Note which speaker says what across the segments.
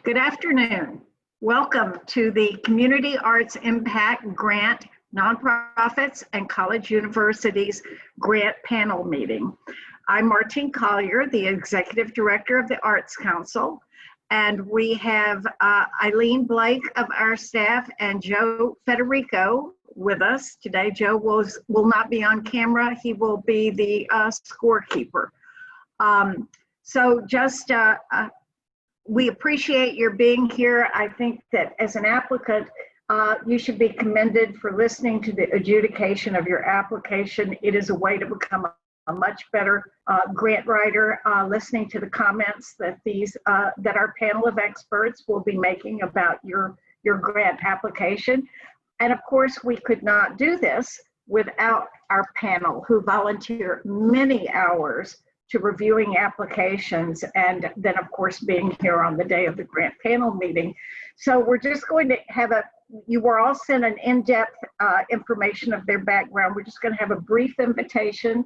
Speaker 1: Good afternoon. Welcome to the Community Arts Impact Grant Nonprofits and College Universities Grant Panel Meeting. I'm Martine Collier, the Executive Director of the Arts Council, and we have Eileen Blake of our staff and Joe Federico with us today. Joe will not be on camera. He will be the scorekeeper. We appreciate your being here. I think that as an applicant, you should be commended for listening to the adjudication of your application. It is a way to become a much better grant writer, listening to the comments that that our panel of experts will be making about your grant application. And of course, we could not do this without our panel, who volunteer many hours to reviewing applications, and then of course being here on the day of the grant panel meeting. So we're just going to have you were all sent an in-depth information of their background. We're just going to have a brief invitation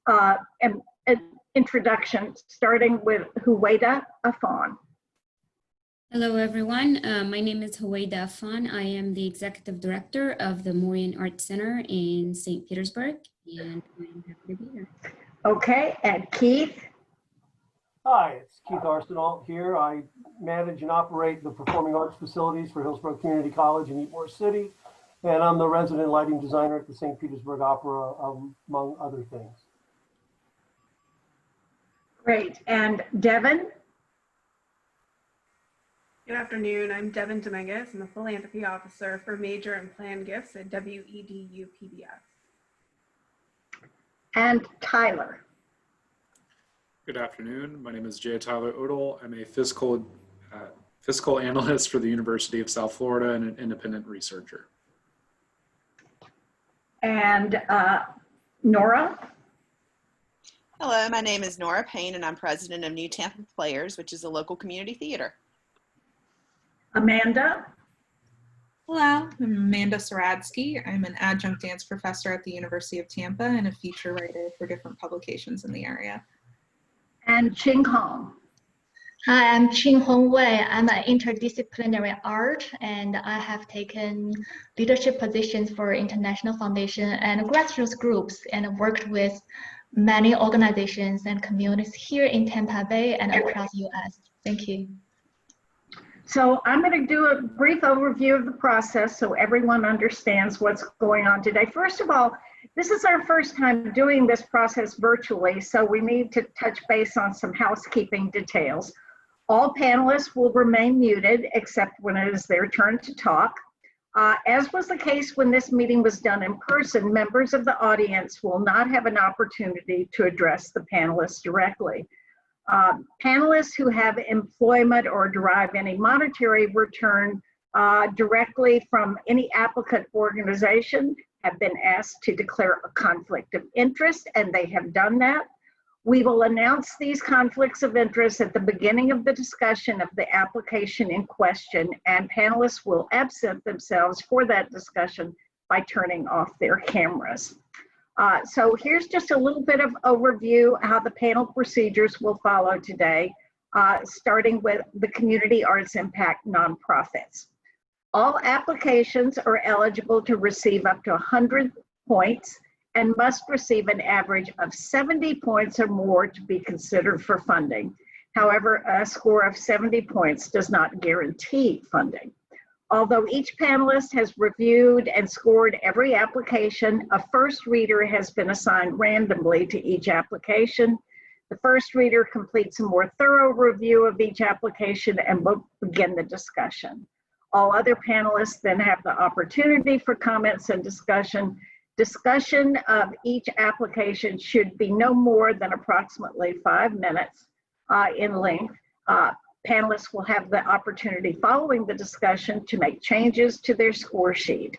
Speaker 1: and an introduction, starting with Huwaida Afan.
Speaker 2: Hello everyone, my name is Huwaida Afan. I am the Executive Director of the Maureen Arts Center in St. Petersburg, and I'm happy to be here.
Speaker 1: Okay, and Keith?
Speaker 3: Hi, it's Keith Arsenal here. I manage and operate the performing arts facilities for Hillsborough Community College in Ybor City, and I'm the resident lighting designer at the St. Petersburg Opera, among other things.
Speaker 1: Great, and Devin?
Speaker 4: Good afternoon, I'm Devin Dominguez. I'm the Philanthropy Officer for Major and Planned Gifts at WEDU PBS.
Speaker 1: And Tyler.
Speaker 5: Good afternoon. My name is Jay Tyler Odell. I'm a fiscal analyst for the University of South Florida and an independent researcher.
Speaker 1: And Nora.
Speaker 6: Hello, my name is Nora Payne, and I'm president of New Tampa Players, which is a local community theater.
Speaker 1: Amanda.
Speaker 7: Hello, I'm Amanda Saradsky. I'm an adjunct dance professor at the University of Tampa and a feature writer for different publications in the area.
Speaker 1: And Ching Hong.
Speaker 8: Hi, I'm Ching Hong Wei. I'm an interdisciplinary art, and I have taken leadership positions for international foundation and grassroots groups, and worked with many organizations and communities here in Tampa Bay and across US. Thank you.
Speaker 1: So I'm going to do a brief overview of the process so everyone understands what's going on today. First of all, this is our first time doing this process virtually, so we need to touch base on some housekeeping details. All panelists will remain muted except when it is their turn to talk. As was the case when this meeting was done in person, members of the audience will not have an opportunity to address the panelists directly. Panelists who have employment or derive any monetary return directly from any applicant organization have been asked to declare a conflict of interest, and they have done that. We will announce these conflicts of interest at the beginning of the discussion of the application in question, and panelists will absent themselves for that discussion by turning off their cameras. So here's just a little bit of overview how the panel procedures will follow today, starting with the Community Arts Impact Nonprofits. All applications are eligible to receive up to 100 points and must receive an average of 70 points or more to be considered for funding. However, a score of 70 points does not guarantee funding. Although each panelist has reviewed and scored every application, a first reader has been assigned randomly to each application. The first reader completes a more thorough review of each application and will begin the discussion. All other panelists then have the opportunity for comments and discussion. Discussion of each application should be no more than approximately 5 minutes in length. Panelists will have the opportunity following the discussion to make changes to their score sheet.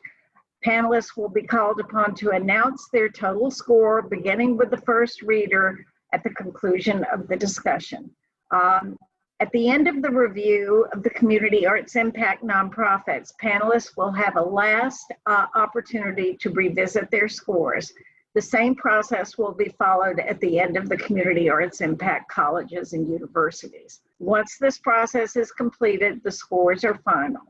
Speaker 1: Panelists will be called upon to announce their total score, beginning with the first reader at the conclusion of the discussion. At the end of the review of the Community Arts Impact Nonprofits, panelists will have a last opportunity to revisit their scores. The same process will be followed at the end of the community arts impact colleges and universities. Once this process is completed, the scores are final.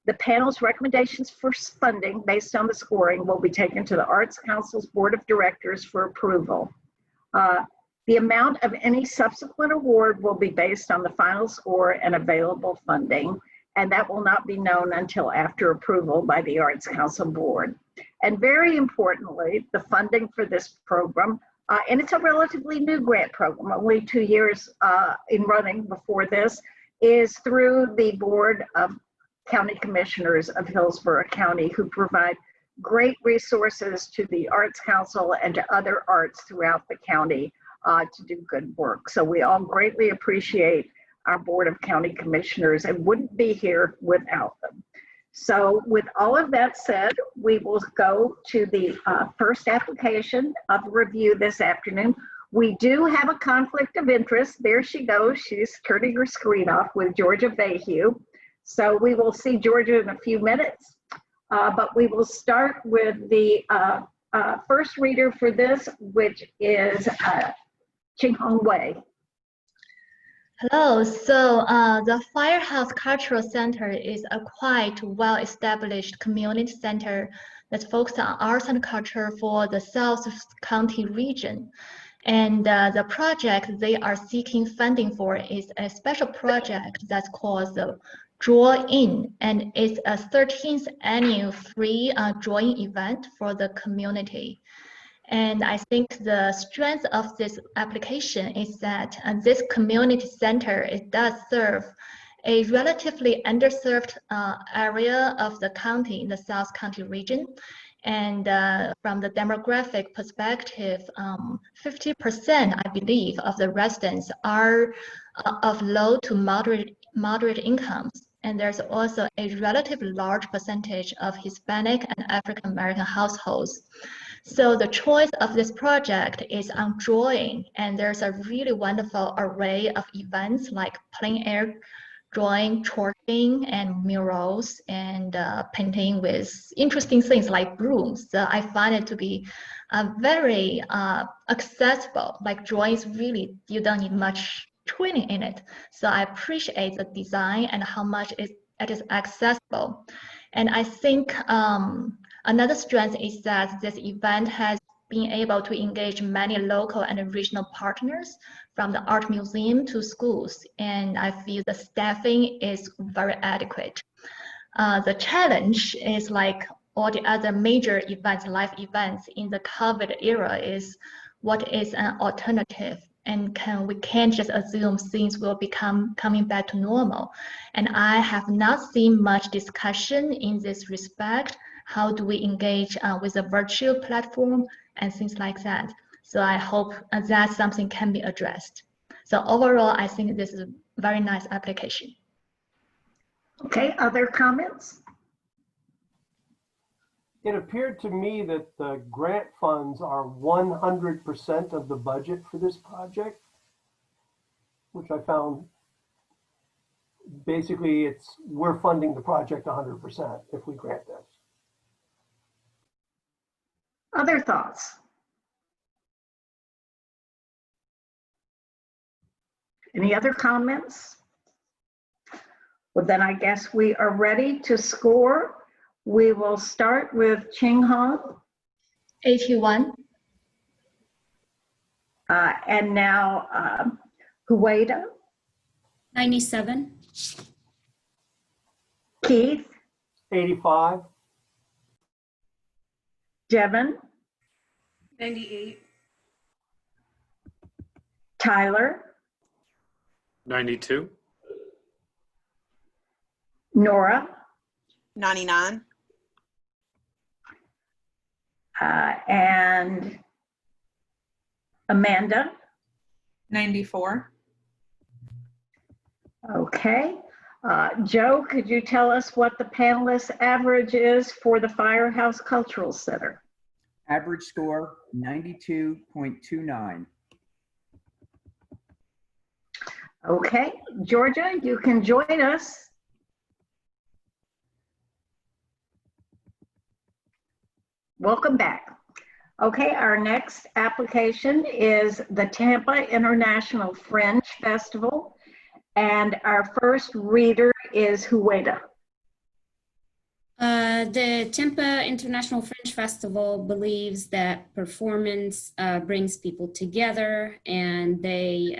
Speaker 1: The panel's recommendations for funding based on the scoring will be taken to the Arts Council's Board of Directors for approval. The amount of any subsequent award will be based on the final score and available funding, and that will not be known until after approval by the Arts Council Board. And very importantly, the funding for this program, and it's a relatively new grant program, only 2 years in running before this, is through the Board of County Commissioners of Hillsborough County, who provide great resources to the Arts Council and to other arts throughout the county to do good work. So we all greatly appreciate our Board of County Commissioners and wouldn't be here without them. So with all of that said, we will go to the first application of review this afternoon. We do have a conflict of interest. There she goes. She's turning her screen off with Georgia Bayhue. So we will see Georgia in a few minutes, but we will start with the first reader for this, which is Qinghong Wei.
Speaker 8: Hello, so the Firehouse Cultural Center is a quite well-established community center that focuses on arts and culture for the South County region. And the project they are seeking funding for is a special project that's called the Draw In, and it's a 13th annual free drawing event for the community. And I think the strength of this application is that this community center, it does serve a relatively underserved area of the county, in the South County region. And from the demographic perspective, 50%, I believe, of the residents are of low to moderate incomes. And there's also a relatively large percentage of Hispanic and African American households. So the choice of this project is on drawing, and there's a really wonderful array of events like plein air drawing, chalking, and murals, and painting with interesting things like brooms. So I find it to be very accessible. Like drawings, really, you don't need much training in it. So I appreciate the design and how much it is accessible. And I think another strength is that this event has been able to engage many local and regional partners, from the art museum to schools, and I feel the staffing is very adequate. The challenge is, like all the other major events, live events in the COVID era, is what is an alternative, and we can't just assume things will become coming back to normal. And I have not seen much discussion in this respect. How do we engage with a virtual platform and things like that? So I hope that something can be addressed. So overall, I think this is a very nice application.
Speaker 1: Okay, other comments?
Speaker 3: It appeared to me that the grant funds are 100% of the budget for this project, which I found basically we're funding the project 100% if we grant this.
Speaker 1: Other thoughts? Any other comments? Well, then I guess we are ready to score. We will start with Qinghong.
Speaker 8: 81.
Speaker 1: And now Huwaida.
Speaker 2: 97.
Speaker 1: Keith.
Speaker 3: 85.
Speaker 1: Devin.
Speaker 4: 98.
Speaker 1: Tyler.
Speaker 5: 92.
Speaker 1: Nora.
Speaker 6: 99.
Speaker 1: And Amanda.
Speaker 7: 94.
Speaker 1: Okay. Joe, could you tell us what the panelists' average is for the Firehouse Cultural Center?
Speaker 9: Average score 92.29.
Speaker 1: Okay. Georgia, you can join us. Welcome back. Okay, our next application is the Tampa International Fringe Festival. And our first reader is Hueda.
Speaker 2: The Tampa International Fringe Festival believes that performance brings people together, and they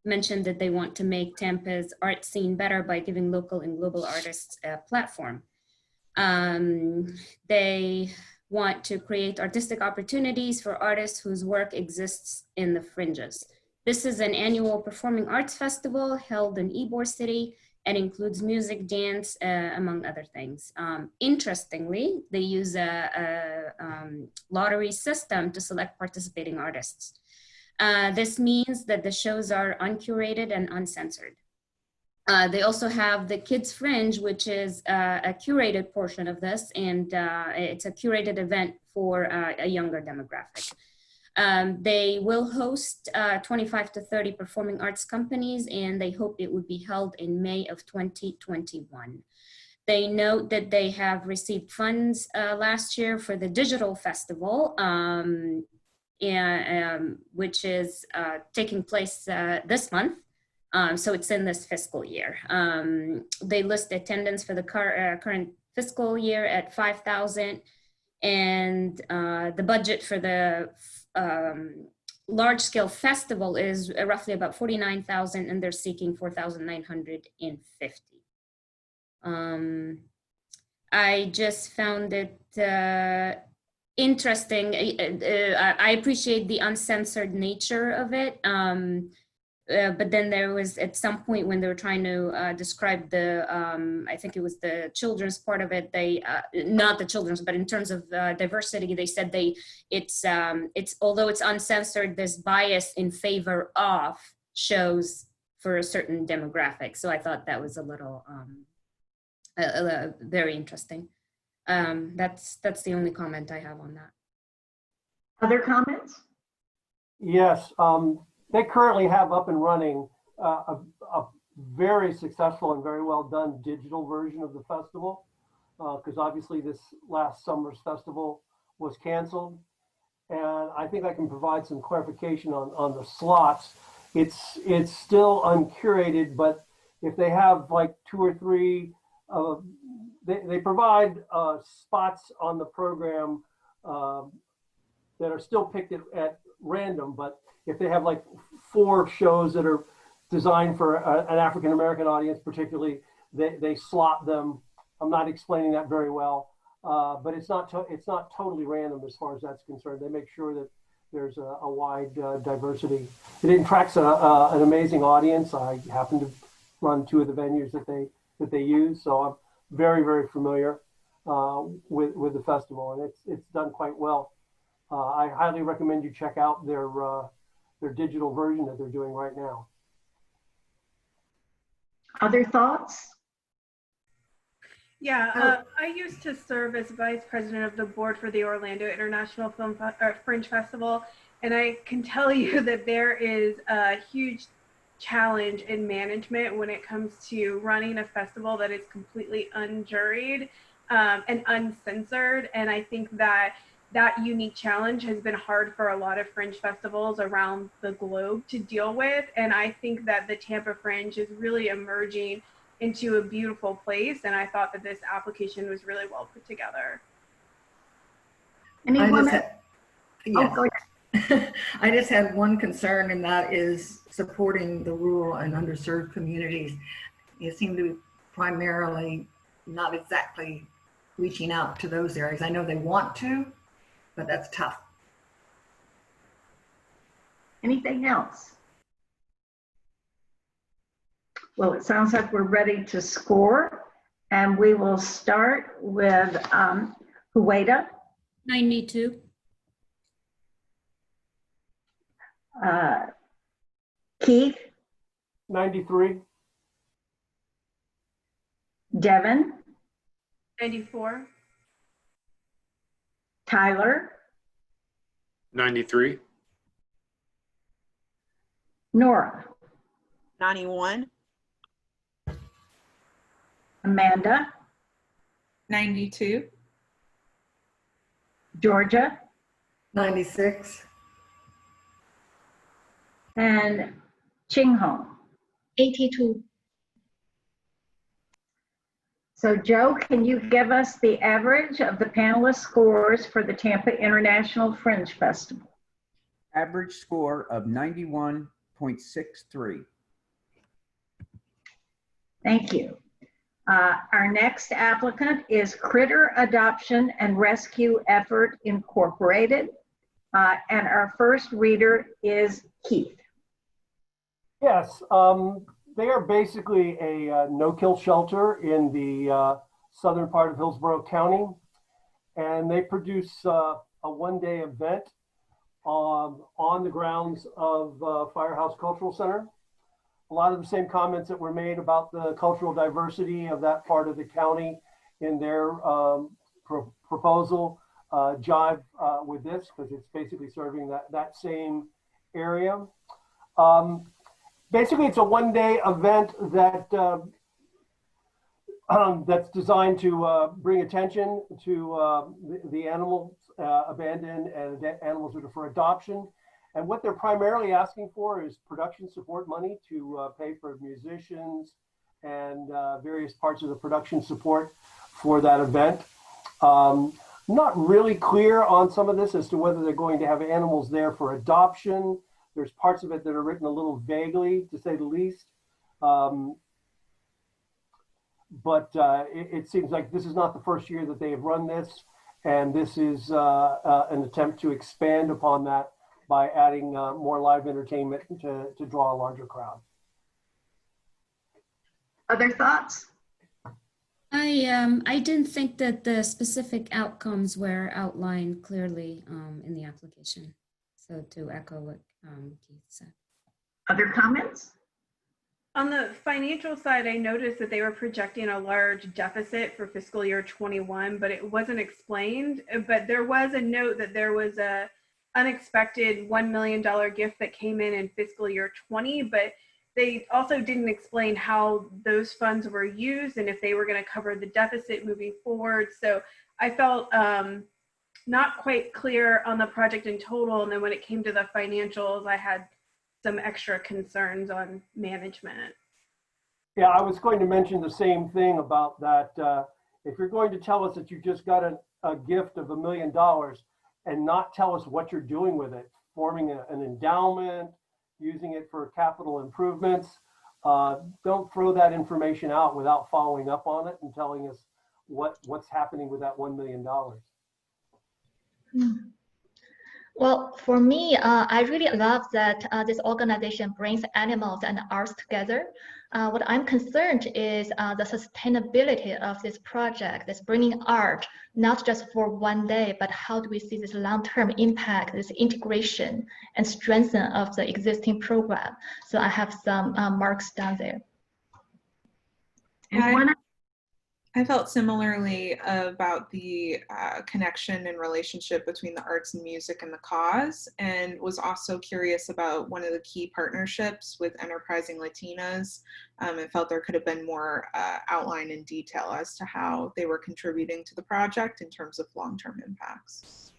Speaker 2: mentioned that they want to make Tampa's art scene better by giving local and global artists a platform. They want to create artistic opportunities for artists whose work exists in the fringes. This is an annual performing arts festival held in Ybor City and includes music, dance, among other things. Interestingly, they use a lottery system to select participating artists. This means that the shows are uncurated and uncensored. They also have the Kids Fringe, which is a curated portion of this, and it's a curated event for a younger demographic. They will host 25 to 30 performing arts companies, and they hope it would be held in May of 2021. They note that they have received funds last year for the digital festival, which is taking place this month. So it's in this fiscal year. They list attendance for the current fiscal year at 5,000, and the budget for the large-scale festival is roughly about 49,000, and they're seeking 4,950. I just found it interesting. I appreciate the uncensored nature of it. But then there was at some point when they were trying to describe the, I think it was the children's part of it, they, not the children's, but in terms of diversity, they said it's although it's uncensored, there's bias in favor of shows for a certain demographic. So I thought that was a little, very interesting. That's the only comment I have on that.
Speaker 1: Other comments?
Speaker 3: Yes. They currently have up and running a very successful and very well done digital version of the festival, because obviously this last summer's festival was canceled. And I think I can provide some clarification on the slots. It's still uncurated, but if they have like 2 or 3, they provide spots on the program that are still picked at random, but if they have like 4 shows that are designed for an African-American audience, particularly, they slot them. I'm not explaining that very well, but it's not totally random as far as that's concerned. They make sure that there's a wide diversity. It attracts an amazing audience. I happen to run 2 of the venues that they use, so I'm very, very familiar with the festival, and it's done quite well. I highly recommend you check out their digital version that they're doing right now.
Speaker 1: Other thoughts?
Speaker 4: Yeah, I used to serve as vice president of the board for the Orlando International Fringe Festival, and I can tell you that there is a huge challenge in management when it comes to running a festival that is completely unjuried and uncensored. And I think that unique challenge has been hard for a lot of fringe festivals around the globe to deal with. And I think that the Tampa Fringe is really emerging into a beautiful place. And I thought that this application was really well put together.
Speaker 1: Anyone?
Speaker 10: Yes.
Speaker 1: Oh, go ahead.
Speaker 10: I just have one concern, and that is supporting the rural and underserved communities. You seem to be primarily not exactly reaching out to those areas. I know they want to, but that's tough.
Speaker 1: Anything else? Well, it sounds like we're ready to score, and we will start with Hueda.
Speaker 2: 92.
Speaker 1: Keith.
Speaker 3: 93.
Speaker 1: Devin.
Speaker 4: 94.
Speaker 1: Tyler.
Speaker 5: 93.
Speaker 1: Nora.
Speaker 6: 91.
Speaker 1: Amanda.
Speaker 7: 92.
Speaker 1: Georgia.
Speaker 10: 96.
Speaker 1: And Ching Hong.
Speaker 8: 82.
Speaker 1: So Joe, can you give us the average of the panelist scores for the Tampa International Fringe Festival?
Speaker 9: Average score of 91.63.
Speaker 1: Thank you. Our next applicant is Critter Adoption and Rescue Effort Incorporated. And our first reader is Keith.
Speaker 3: Yes, they are basically a no-kill shelter in the southern part of Hillsborough County. And they produce a one-day event on the grounds of Firehouse Cultural Center. A lot of the same comments that were made about the cultural diversity of that part of the county in their proposal jive with this, because it's basically serving that same area. Basically, it's a one-day event that that's designed to bring attention to the animals abandoned and animals that are for adoption. And what they're primarily asking for is production support money to pay for musicians and various parts of the production support for that event. Not really clear on some of this as to whether they're going to have animals there for adoption. There's parts of it that are written a little vaguely, to say the least. But it seems like this is not the first year that they have run this, and this is an attempt to expand upon that by adding more live entertainment to draw a larger crowd.
Speaker 1: Other thoughts?
Speaker 2: I didn't think that the specific outcomes were outlined clearly in the application. So to echo what Keith said.
Speaker 1: Other comments?
Speaker 4: On the financial side, I noticed that they were projecting a large deficit for fiscal year 21, but it wasn't explained. But there was a note that there was a unexpected $1 million gift that came in fiscal year 20, but they also didn't explain how those funds were used and if they were going to cover the deficit moving forward. So I felt not quite clear on the project in total. And then when it came to the financials, I had some extra concerns on management.
Speaker 3: Yeah, I was going to mention the same thing about that. If you're going to tell us that you just got a gift of $1 million and not tell us what you're doing with it, forming an endowment, using it for capital improvements, don't throw that information out without following up on it and telling us what's happening with that $1 million.
Speaker 8: Well, for me, I really love that this organization brings animals and arts together. What I'm concerned is the sustainability of this project, that's bringing art, not just for one day, but how do we see this long-term impact, this integration and strengthen of the existing program. So I have some marks down there.
Speaker 7: I felt similarly about the connection and relationship between the arts and music and the cause, and was also curious about one of the key partnerships with Enterprising Latinas, and felt there could have been more outline in detail as to how they were contributing to the project in terms of long-term impacts.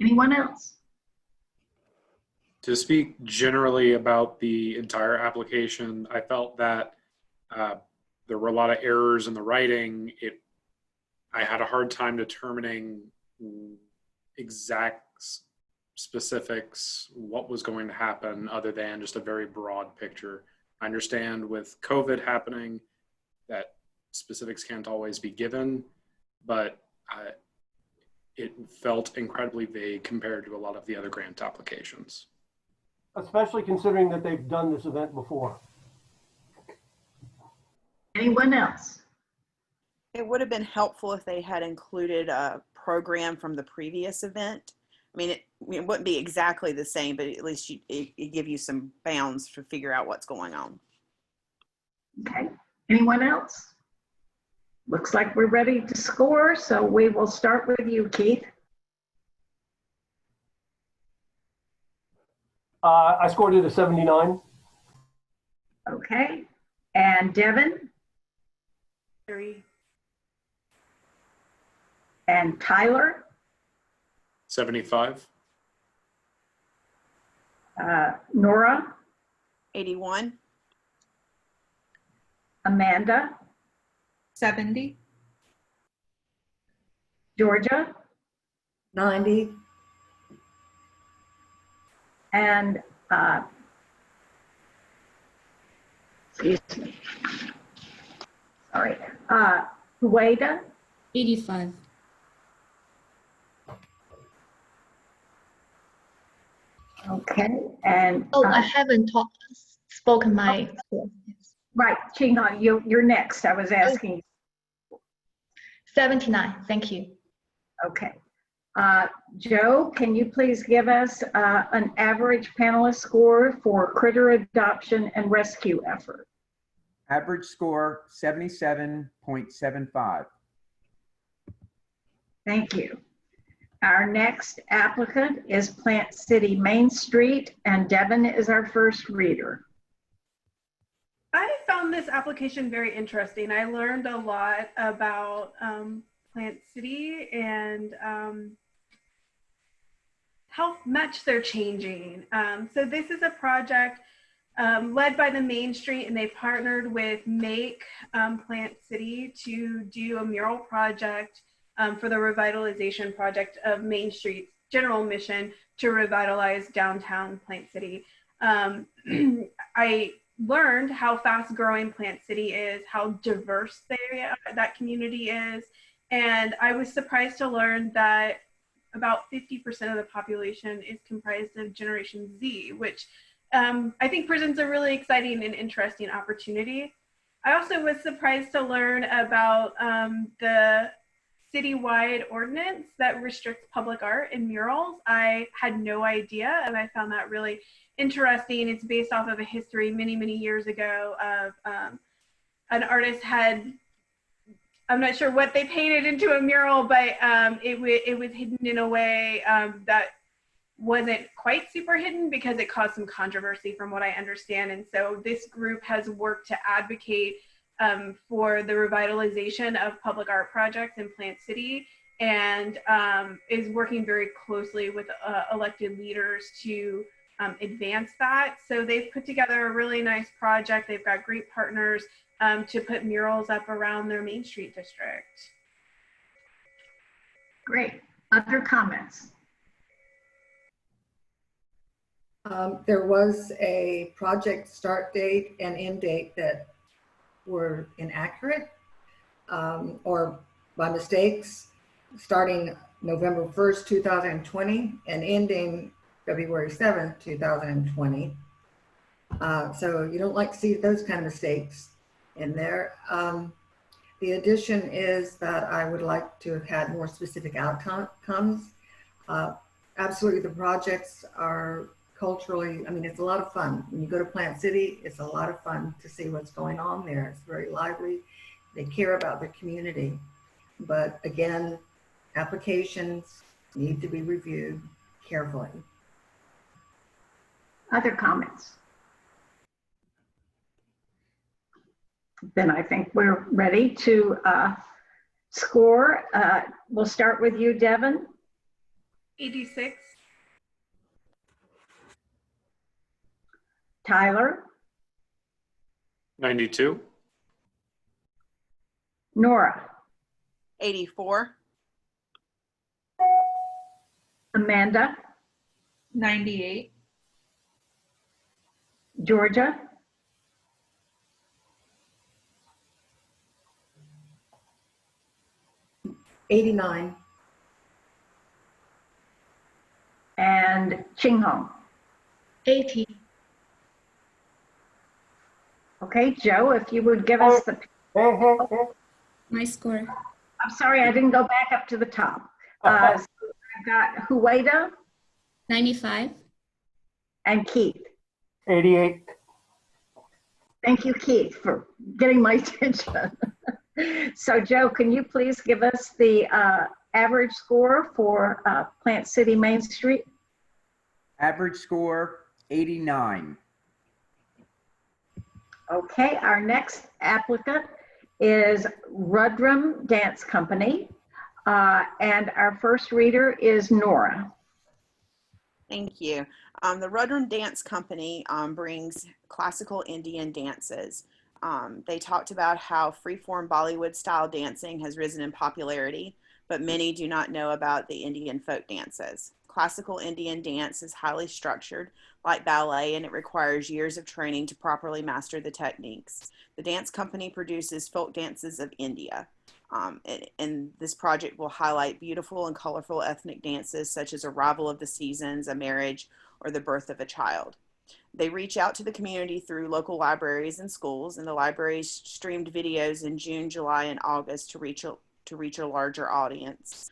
Speaker 1: Anyone else?
Speaker 5: To speak generally about the entire application, I felt that there were a lot of errors in the writing. I had a hard time determining exact specifics, what was going to happen, other than just a very broad picture. I understand with COVID happening that specifics can't always be given, but it felt incredibly vague compared to a lot of the other grant applications.
Speaker 3: Especially considering that they've done this event before.
Speaker 1: Anyone else?
Speaker 6: It would have been helpful if they had included a program from the previous event. I mean, it wouldn't be exactly the same, but at least it give you some bounds to figure out what's going on.
Speaker 1: Okay. Anyone else? Looks like we're ready to score, so we will start with you, Keith.
Speaker 3: I scored it a 79.
Speaker 1: Okay. And Devin?
Speaker 4: 3.
Speaker 1: And Tyler?
Speaker 5: 75.
Speaker 1: Nora,
Speaker 6: 81,
Speaker 1: Amanda,
Speaker 7: 70,
Speaker 1: Georgia,
Speaker 10: 90,
Speaker 1: and excuse me, sorry, Hueda,
Speaker 2: 85.
Speaker 1: okay, and
Speaker 8: Oh, I haven't spoken my.
Speaker 1: right, Chinghong, you're next. I was asking.
Speaker 8: 79. Thank you.
Speaker 1: Okay. Joe, can you please give us an average panelist score for critter adoption and rescue effort?
Speaker 9: Average score 77.75.
Speaker 1: Thank you. Our next applicant is Plant City Main Street, and Devin is our first reader.
Speaker 4: I found this application very interesting. I learned a lot about Plant City and how much they're changing. So this is a project led by the Main Street, and they partnered with Make Plant City to do a mural project for the revitalization project of Main Street's general mission to revitalize downtown Plant City. I learned how fast growing Plant City is, how diverse that community is. And I was surprised to learn that about 50% of the population is comprised of Generation Z, which I think presents a really exciting and interesting opportunity. I also was surprised to learn about the citywide ordinance that restricts public art and murals. I had no idea, and I found that really interesting. It's based off of a history many, many years ago of an artist had, I'm not sure what they painted into a mural, but it was hidden in a way that wasn't quite super hidden because it caused some controversy from what I understand. And so this group has worked to advocate for the revitalization of public art projects in Plant City, and is working very closely with elected leaders to advance that. So they've put together a really nice project. They've got great partners to put murals up around their Main Street district.
Speaker 1: Great. Other comments?
Speaker 10: There was a project start date and end date that were inaccurate or by mistakes, starting November 1st, 2020 and ending February 7th, 2020. So you don't like to see those kind of mistakes in there. The addition is that I would like to have had more specific outcomes. Absolutely, the projects are culturally, I mean, it's a lot of fun. When you go to Plant City, it's a lot of fun to see what's going on there. It's very lively. They care about the community. But again, applications need to be reviewed carefully.
Speaker 1: Other comments? Then I think we're ready to score. We'll start with you, Devin.
Speaker 4: 86.
Speaker 1: Tyler.
Speaker 5: 92.
Speaker 1: Nora.
Speaker 6: 84,
Speaker 1: Amanda.
Speaker 7: 98,
Speaker 1: Georgia.
Speaker 10: 89.
Speaker 1: And Chinghong.
Speaker 8: 80.
Speaker 1: Okay, Joe, if you would give us the,
Speaker 3: Hey.
Speaker 2: My score.
Speaker 1: I'm sorry, I didn't go back up to the top. So I've got Hueda
Speaker 2: 95.
Speaker 1: and Keith.
Speaker 3: 88.
Speaker 1: Thank you, Keith, for getting my attention. So Joe, can you please give us the average score for Plant City Main Street?
Speaker 9: Average score 89.
Speaker 1: Okay, our next applicant is Rudrum Dance Company. And our first reader is Nora.
Speaker 6: Thank you. The Rudrun Dance Company brings classical Indian dances. They talked about how freeform Bollywood style dancing has risen in popularity, but many do not know about the Indian folk dances. Classical Indian dance is highly structured, like ballet, and it requires years of training to properly master the techniques. The dance company produces folk dances of India. And this project will highlight beautiful and colorful ethnic dances such as arrival of the seasons, a marriage, or the birth of a child. They reach out to the community through local libraries and schools, and the libraries streamed videos in June, July, and August to reach a larger audience.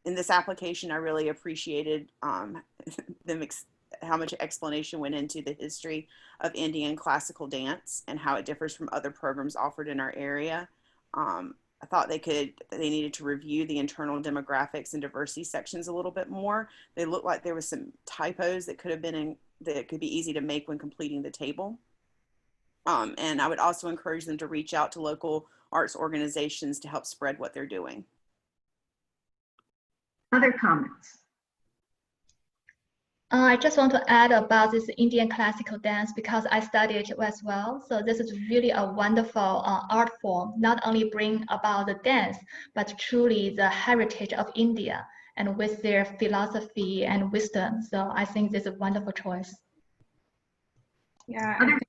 Speaker 6: In this application, I really appreciated how much explanation went into the history of Indian classical dance and how it differs from other programs offered in our area. I thought they needed to review the internal demographics and diversity sections a little bit more. They looked like there was some typos that could be easy to make when completing the table. And I would also encourage them to reach out to local arts organizations to help spread what they're doing.
Speaker 1: Other comments?
Speaker 8: I just want to add about this Indian classical dance because I studied it as well. So this is really a wonderful art form, not only bring about the dance, but truly the heritage of India and with their philosophy and wisdom. So I think this is a wonderful choice.
Speaker 7: Yeah, I think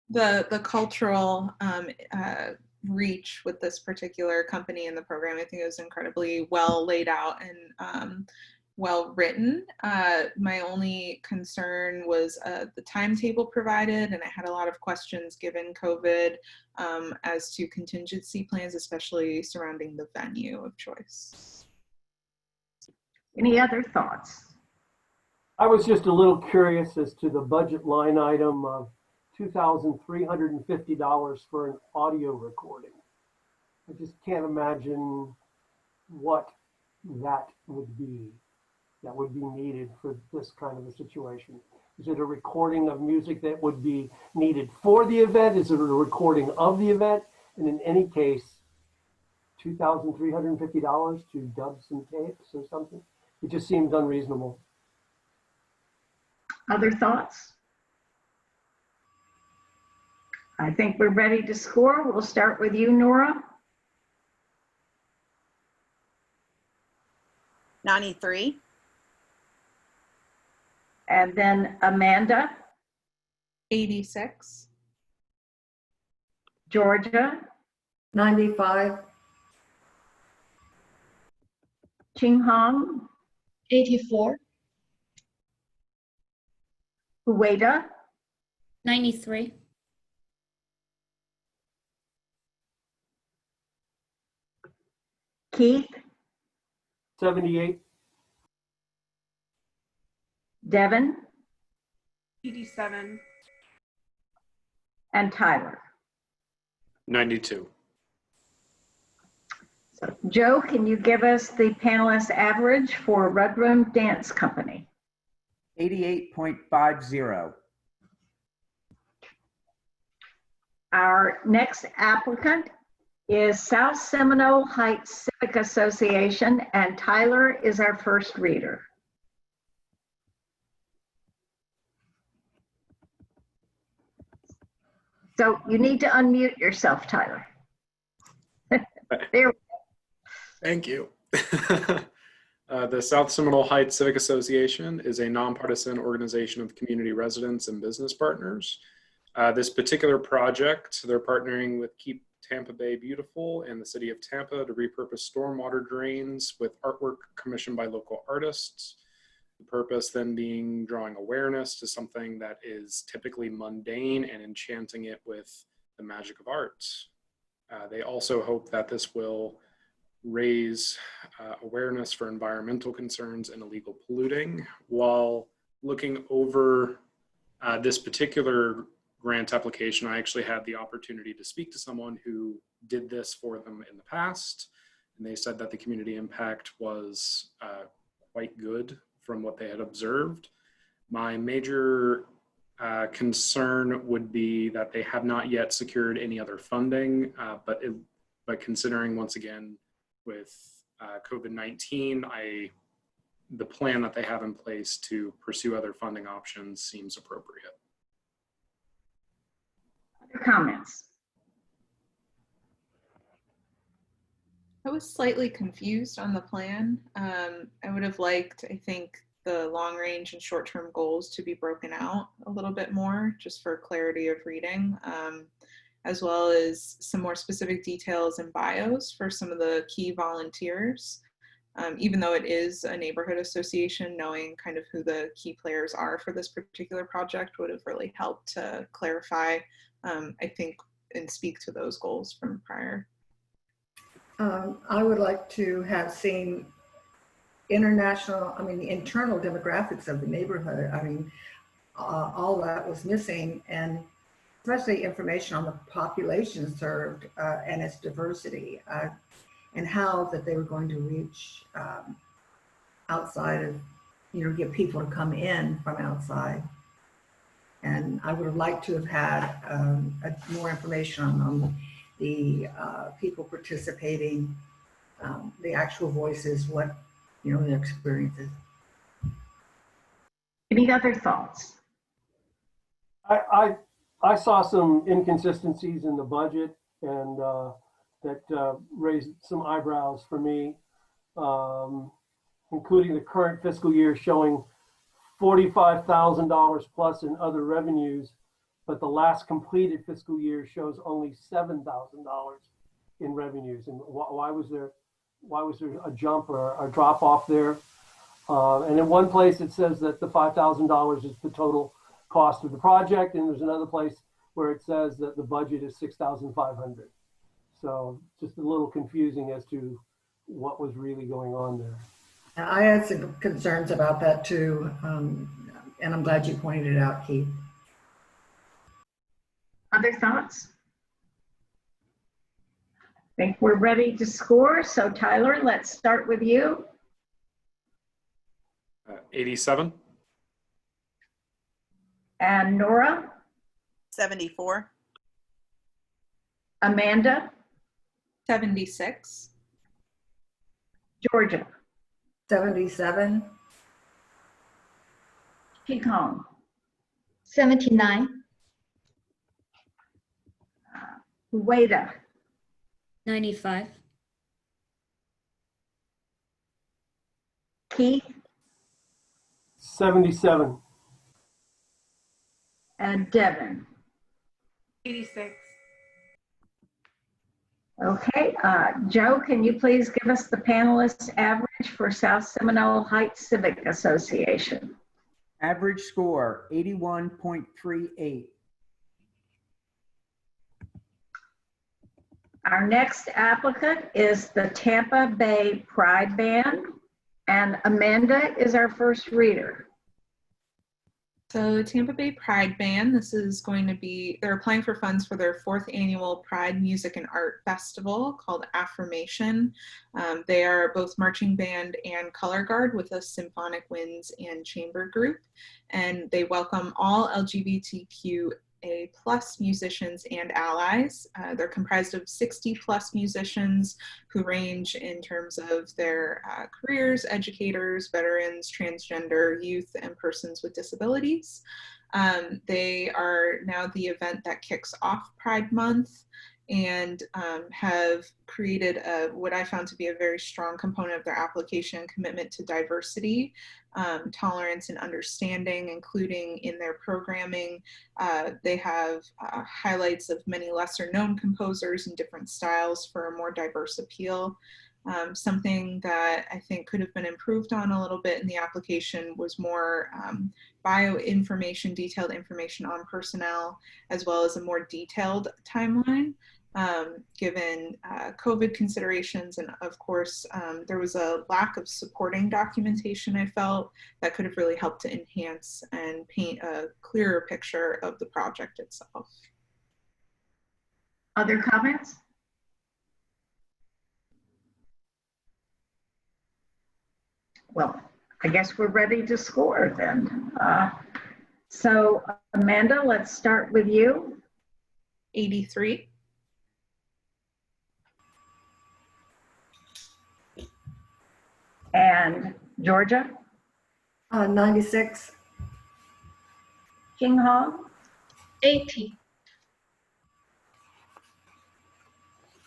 Speaker 7: the cultural reach with this particular company in the program, I think it was incredibly well laid out and well written. My only concern was the timetable provided, and I had a lot of questions given COVID as to contingency plans, especially surrounding the venue of choice.
Speaker 1: Any other thoughts?
Speaker 3: I was just a little curious as to the budget line item of $2,350 for an audio recording. I just can't imagine what that would be needed for this kind of a situation. Is it a recording of music that would be needed for the event? Is it a recording of the event? And in any case, $2,350 to dub some tapes or something? It just seems unreasonable.
Speaker 1: Other thoughts? I think we're ready to score. We'll start with you, Nora.
Speaker 6: 93.
Speaker 1: And then Amanda.
Speaker 7: 86.
Speaker 1: Georgia.
Speaker 10: 95.
Speaker 1: Ching Hong.
Speaker 8: 84.
Speaker 1: Ueda.
Speaker 2: 93.
Speaker 1: Keith.
Speaker 3: 78.
Speaker 1: Devin.
Speaker 4: 87.
Speaker 1: And Tyler.
Speaker 5: 92.
Speaker 1: So Joe, can you give us the panelist average for Rudrun Dance Company?
Speaker 9: 88.50.
Speaker 1: Our next applicant is South Seminole Heights Civic Association, and Tyler is our first reader. So you need to unmute yourself, Tyler. There.
Speaker 5: Thank you. The South Seminole Heights Civic Association is a nonpartisan organization of community residents and business partners. This particular project, they're partnering with Keep Tampa Bay Beautiful and the City of Tampa to repurpose stormwater drains with artwork commissioned by local artists. The purpose then being drawing awareness to something that is typically mundane and enchanting it with the magic of art. They also hope that this will raise awareness for environmental concerns and illegal polluting. While looking over this particular grant application, I actually had the opportunity to speak to someone who did this for them in the past, and they said that the community impact was quite good from what they had observed. My major concern would be that they have not yet secured any other funding, but considering once again with COVID-19, the plan that they have in place to pursue other funding options seems appropriate.
Speaker 1: Other comments?
Speaker 7: I was slightly confused on the plan. I would have liked, I think, the long range and short term goals to be broken out a little bit more, just for clarity of reading, as well as some more specific details and bios for some of the key volunteers. Even though it is a neighborhood association, knowing kind of who the key players are for this particular project would have really helped to clarify, I think, and speak to those goals from prior.
Speaker 10: I would like to have seen internal demographics of the neighborhood. I mean, all that was missing, and especially information on the population served and its diversity. And how that they were going to reach outside of, get people to come in from outside. And I would have liked to have had more information on the people participating, the actual voices, what, their experiences.
Speaker 1: Any other thoughts?
Speaker 3: I saw some inconsistencies in the budget, and that raised some eyebrows for me, including the current fiscal year showing $45,000 plus in other revenues, but the last completed fiscal year shows only $7,000 in revenues. And why was there a jump or a drop off there? And in one place it says that the $5,000 is the total cost of the project, and there's another place where it says that the budget is $6,500. So just a little confusing as to what was really going on there.
Speaker 10: I had some concerns about that too, and I'm glad you pointed it out, Keith.
Speaker 1: Other thoughts? I think we're ready to score. So Tyler, let's start with you.
Speaker 5: 87.
Speaker 1: And Nora?
Speaker 6: 74.
Speaker 1: Amanda?
Speaker 7: 76.
Speaker 1: Georgia?
Speaker 10: 77.
Speaker 1: Kikong?
Speaker 8: 79.
Speaker 1: Hueda?
Speaker 2: 95.
Speaker 1: Keith?
Speaker 3: 77.
Speaker 1: And Devin?
Speaker 4: 86.
Speaker 1: Okay, Joe, can you please give us the panelists' average for South Seminole Heights Civic Association?
Speaker 9: Average score, 81.38.
Speaker 1: Our next applicant is the Tampa Bay Pride Band, and Amanda is our first reader.
Speaker 7: So Tampa Bay Pride Band, this is going to be, they're applying for funds for their 4th annual Pride Music and Art Festival called Affirmation. They are both marching band and color guard with a symphonic winds and chamber group. And they welcome all LGBTQA+ musicians and allies. They're comprised of 60+ musicians who range in terms of their careers, educators, veterans, transgender, youth, and persons with disabilities. They are now the event that kicks off Pride Month, and have created what I found to be a very strong component of their application: commitment to diversity, tolerance, and understanding, including in their programming. They have highlights of many lesser known composers and different styles for a more diverse appeal. Something that I think could have been improved on a little bit in the application was more bio information, detailed information on personnel, as well as a more detailed timeline, given COVID considerations. And of course, there was a lack of supporting documentation, I felt, that could have really helped to enhance and paint a clearer picture of the project itself.
Speaker 1: Other comments? Well, I guess we're ready to score then. So Amanda, let's start with you.
Speaker 7: 83.
Speaker 1: And Georgia?
Speaker 10: 96.
Speaker 1: King Hong?
Speaker 8: 80.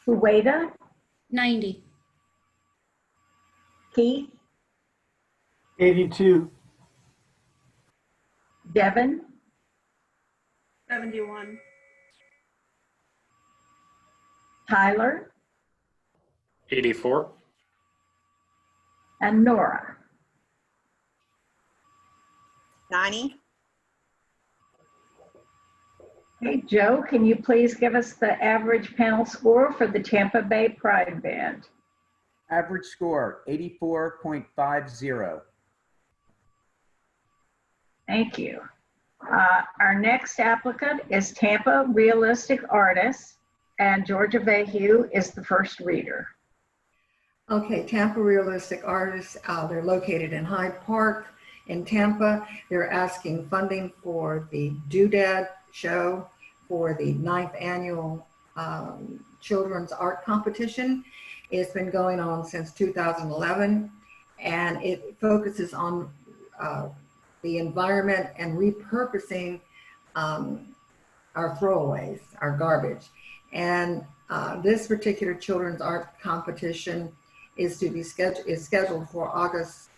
Speaker 1: Hueda?
Speaker 2: 90.
Speaker 1: Keith?
Speaker 3: 82.
Speaker 1: Devin?
Speaker 4: 71.
Speaker 1: Tyler?
Speaker 5: 84.
Speaker 1: And Nora?
Speaker 6: 90.
Speaker 1: Okay, Joe, can you please give us the average panel score for the Tampa Bay Pride Band?
Speaker 9: Average score, 84.50.
Speaker 1: Thank you. Our next applicant is Tampa Realistic Artists, and Georgia Vahue is the first reader.
Speaker 10: Okay, Tampa Realistic Artists, they're located in Hyde Park in Tampa. They're asking funding for the Doodad show for the 9th annual children's art competition. It's been going on since 2011, and it focuses on the environment and repurposing our throwaways, our garbage. And this particular children's art competition is scheduled for August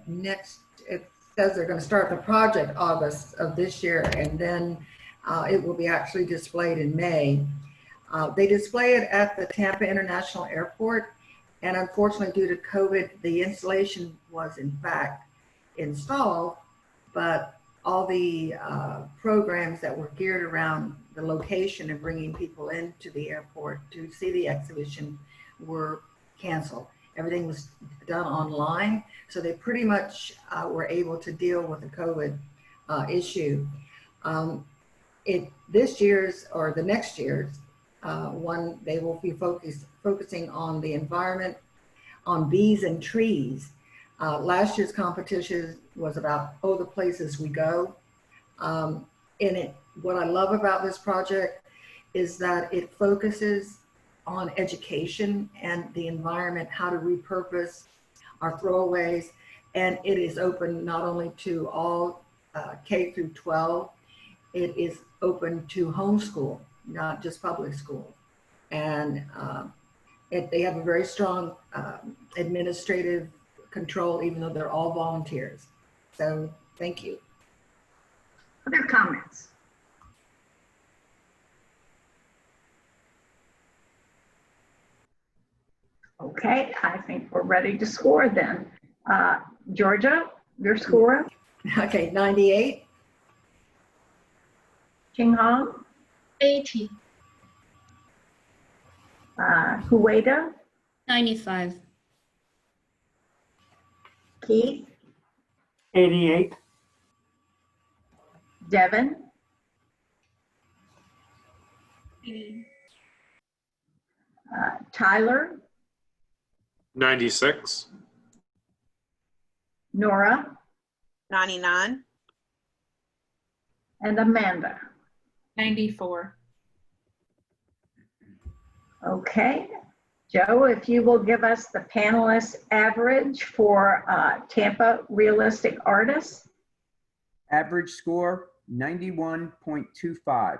Speaker 10: next. It says they're going to start the project August of this year, and then it will be actually displayed in May. They display it at the Tampa International Airport, and unfortunately, due to COVID, the installation was in fact installed, but all the programs that were geared around the location and bringing people into the airport to see the exhibition were canceled. Everything was done online, so they pretty much were able to deal with the COVID issue. This year's or the next year's one, they will be focusing on the environment, on bees and trees. Last year's competition was about, oh, the places we go. What I love about this project is that it focuses on education and the environment, how to repurpose our throwaways. And it is open not only to all K through 12, it is open to homeschool, not just public school. And they have a very strong administrative control, even though they're all volunteers. So thank you.
Speaker 1: Other comments? Okay, I think we're ready to score then. Georgia, your score?
Speaker 10: Okay, 98.
Speaker 1: King Hong?
Speaker 8: 80.
Speaker 1: Hueda?
Speaker 2: 95.
Speaker 1: Keith?
Speaker 3: 88.
Speaker 1: Devin?
Speaker 4: 80.
Speaker 1: Tyler?
Speaker 5: 96.
Speaker 1: Nora?
Speaker 6: 99.
Speaker 1: And Amanda?
Speaker 7: 94.
Speaker 1: Okay. Joe, if you will give us the panelists average for Tampa Realistic Artists.
Speaker 9: Average score, 91.25.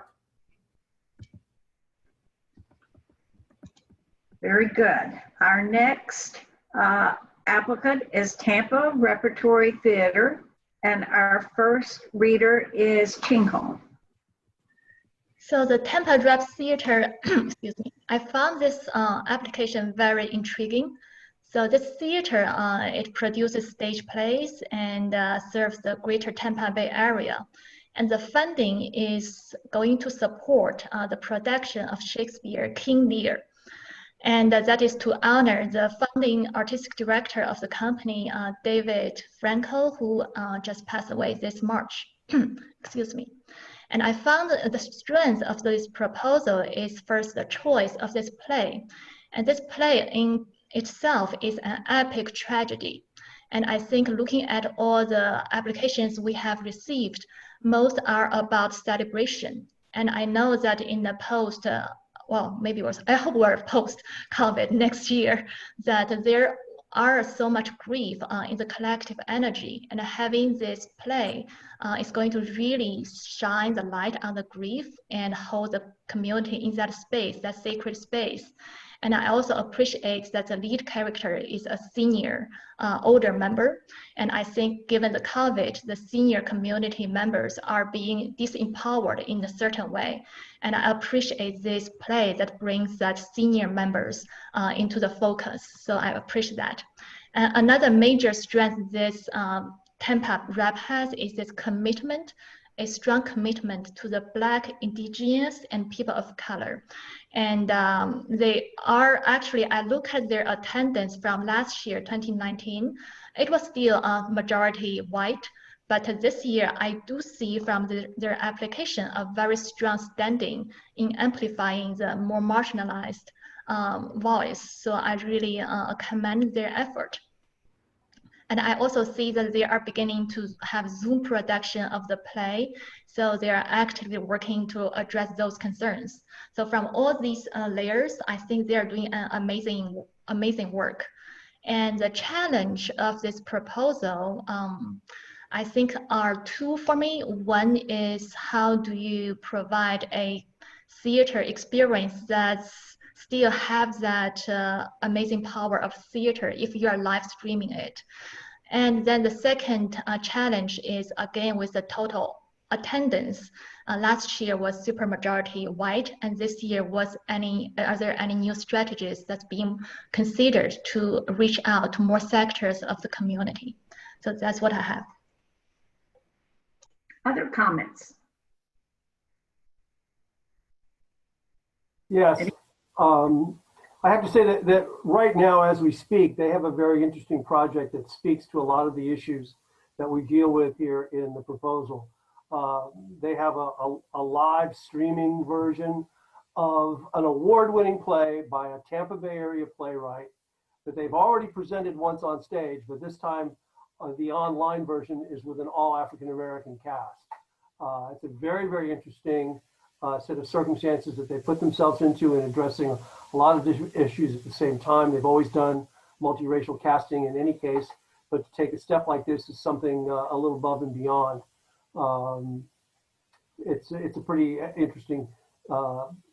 Speaker 1: Very good. Our next applicant is Tampa Repertory Theater, and our first reader is Ching Hong.
Speaker 8: So the Tampa Rep Theater, excuse me, I found this application very intriguing. So this theater, it produces stage plays and serves the greater Tampa Bay area. And the funding is going to support the production of Shakespeare King Lear. And that is to honor the founding artistic director of the company, David Franco, who just passed away this March. Excuse me. And I found the strength of this proposal is first the choice of this play. And this play in itself is an epic tragedy. And I think looking at all the applications we have received, most are about celebration. And I know that in the post, well, maybe it was, I hope we're post-COVID next year, that there are so much grief in the collective energy, and having this play is going to really shine the light on the grief and hold the community in that space, that sacred space. And I also appreciate that the lead character is a senior, older member. And I think given the COVID, the senior community members are being disempowered in a certain way. And I appreciate this play that brings that senior members into the focus. So I appreciate that. Another major strength this Tampa rep has is this commitment, a strong commitment to the Black, Indigenous, and people of color. And they are actually, I look at their attendance from last year, 2019, it was still a majority white, but this year I do see from their application a very strong standing in amplifying the more marginalized voice. So I really commend their effort. And I also see that they are beginning to have Zoom production of the play. So they are actively working to address those concerns. So from all these layers, I think they are doing an amazing work. And the challenge of this proposal, I think are two for me. One is how do you provide a theater experience that's still have that amazing power of theater if you are live streaming it. And then the second challenge is again with the total attendance. Last year was super majority white, and this year are there any new strategies that's being considered to reach out to more sectors of the community? So that's what I have.
Speaker 1: Other comments?
Speaker 3: Yes. I have to say that right now, as we speak, they have a very interesting project that speaks to a lot of the issues that we deal with here in the proposal. They have a live streaming version of an award-winning play by a Tampa Bay area playwright that they've already presented once on stage, but this time the online version is with an all African-American cast. It's a very, very interesting set of circumstances that they put themselves into in addressing a lot of issues at the same time. They've always done multiracial casting in any case, but to take a step like this is something a little above and beyond. It's a pretty interesting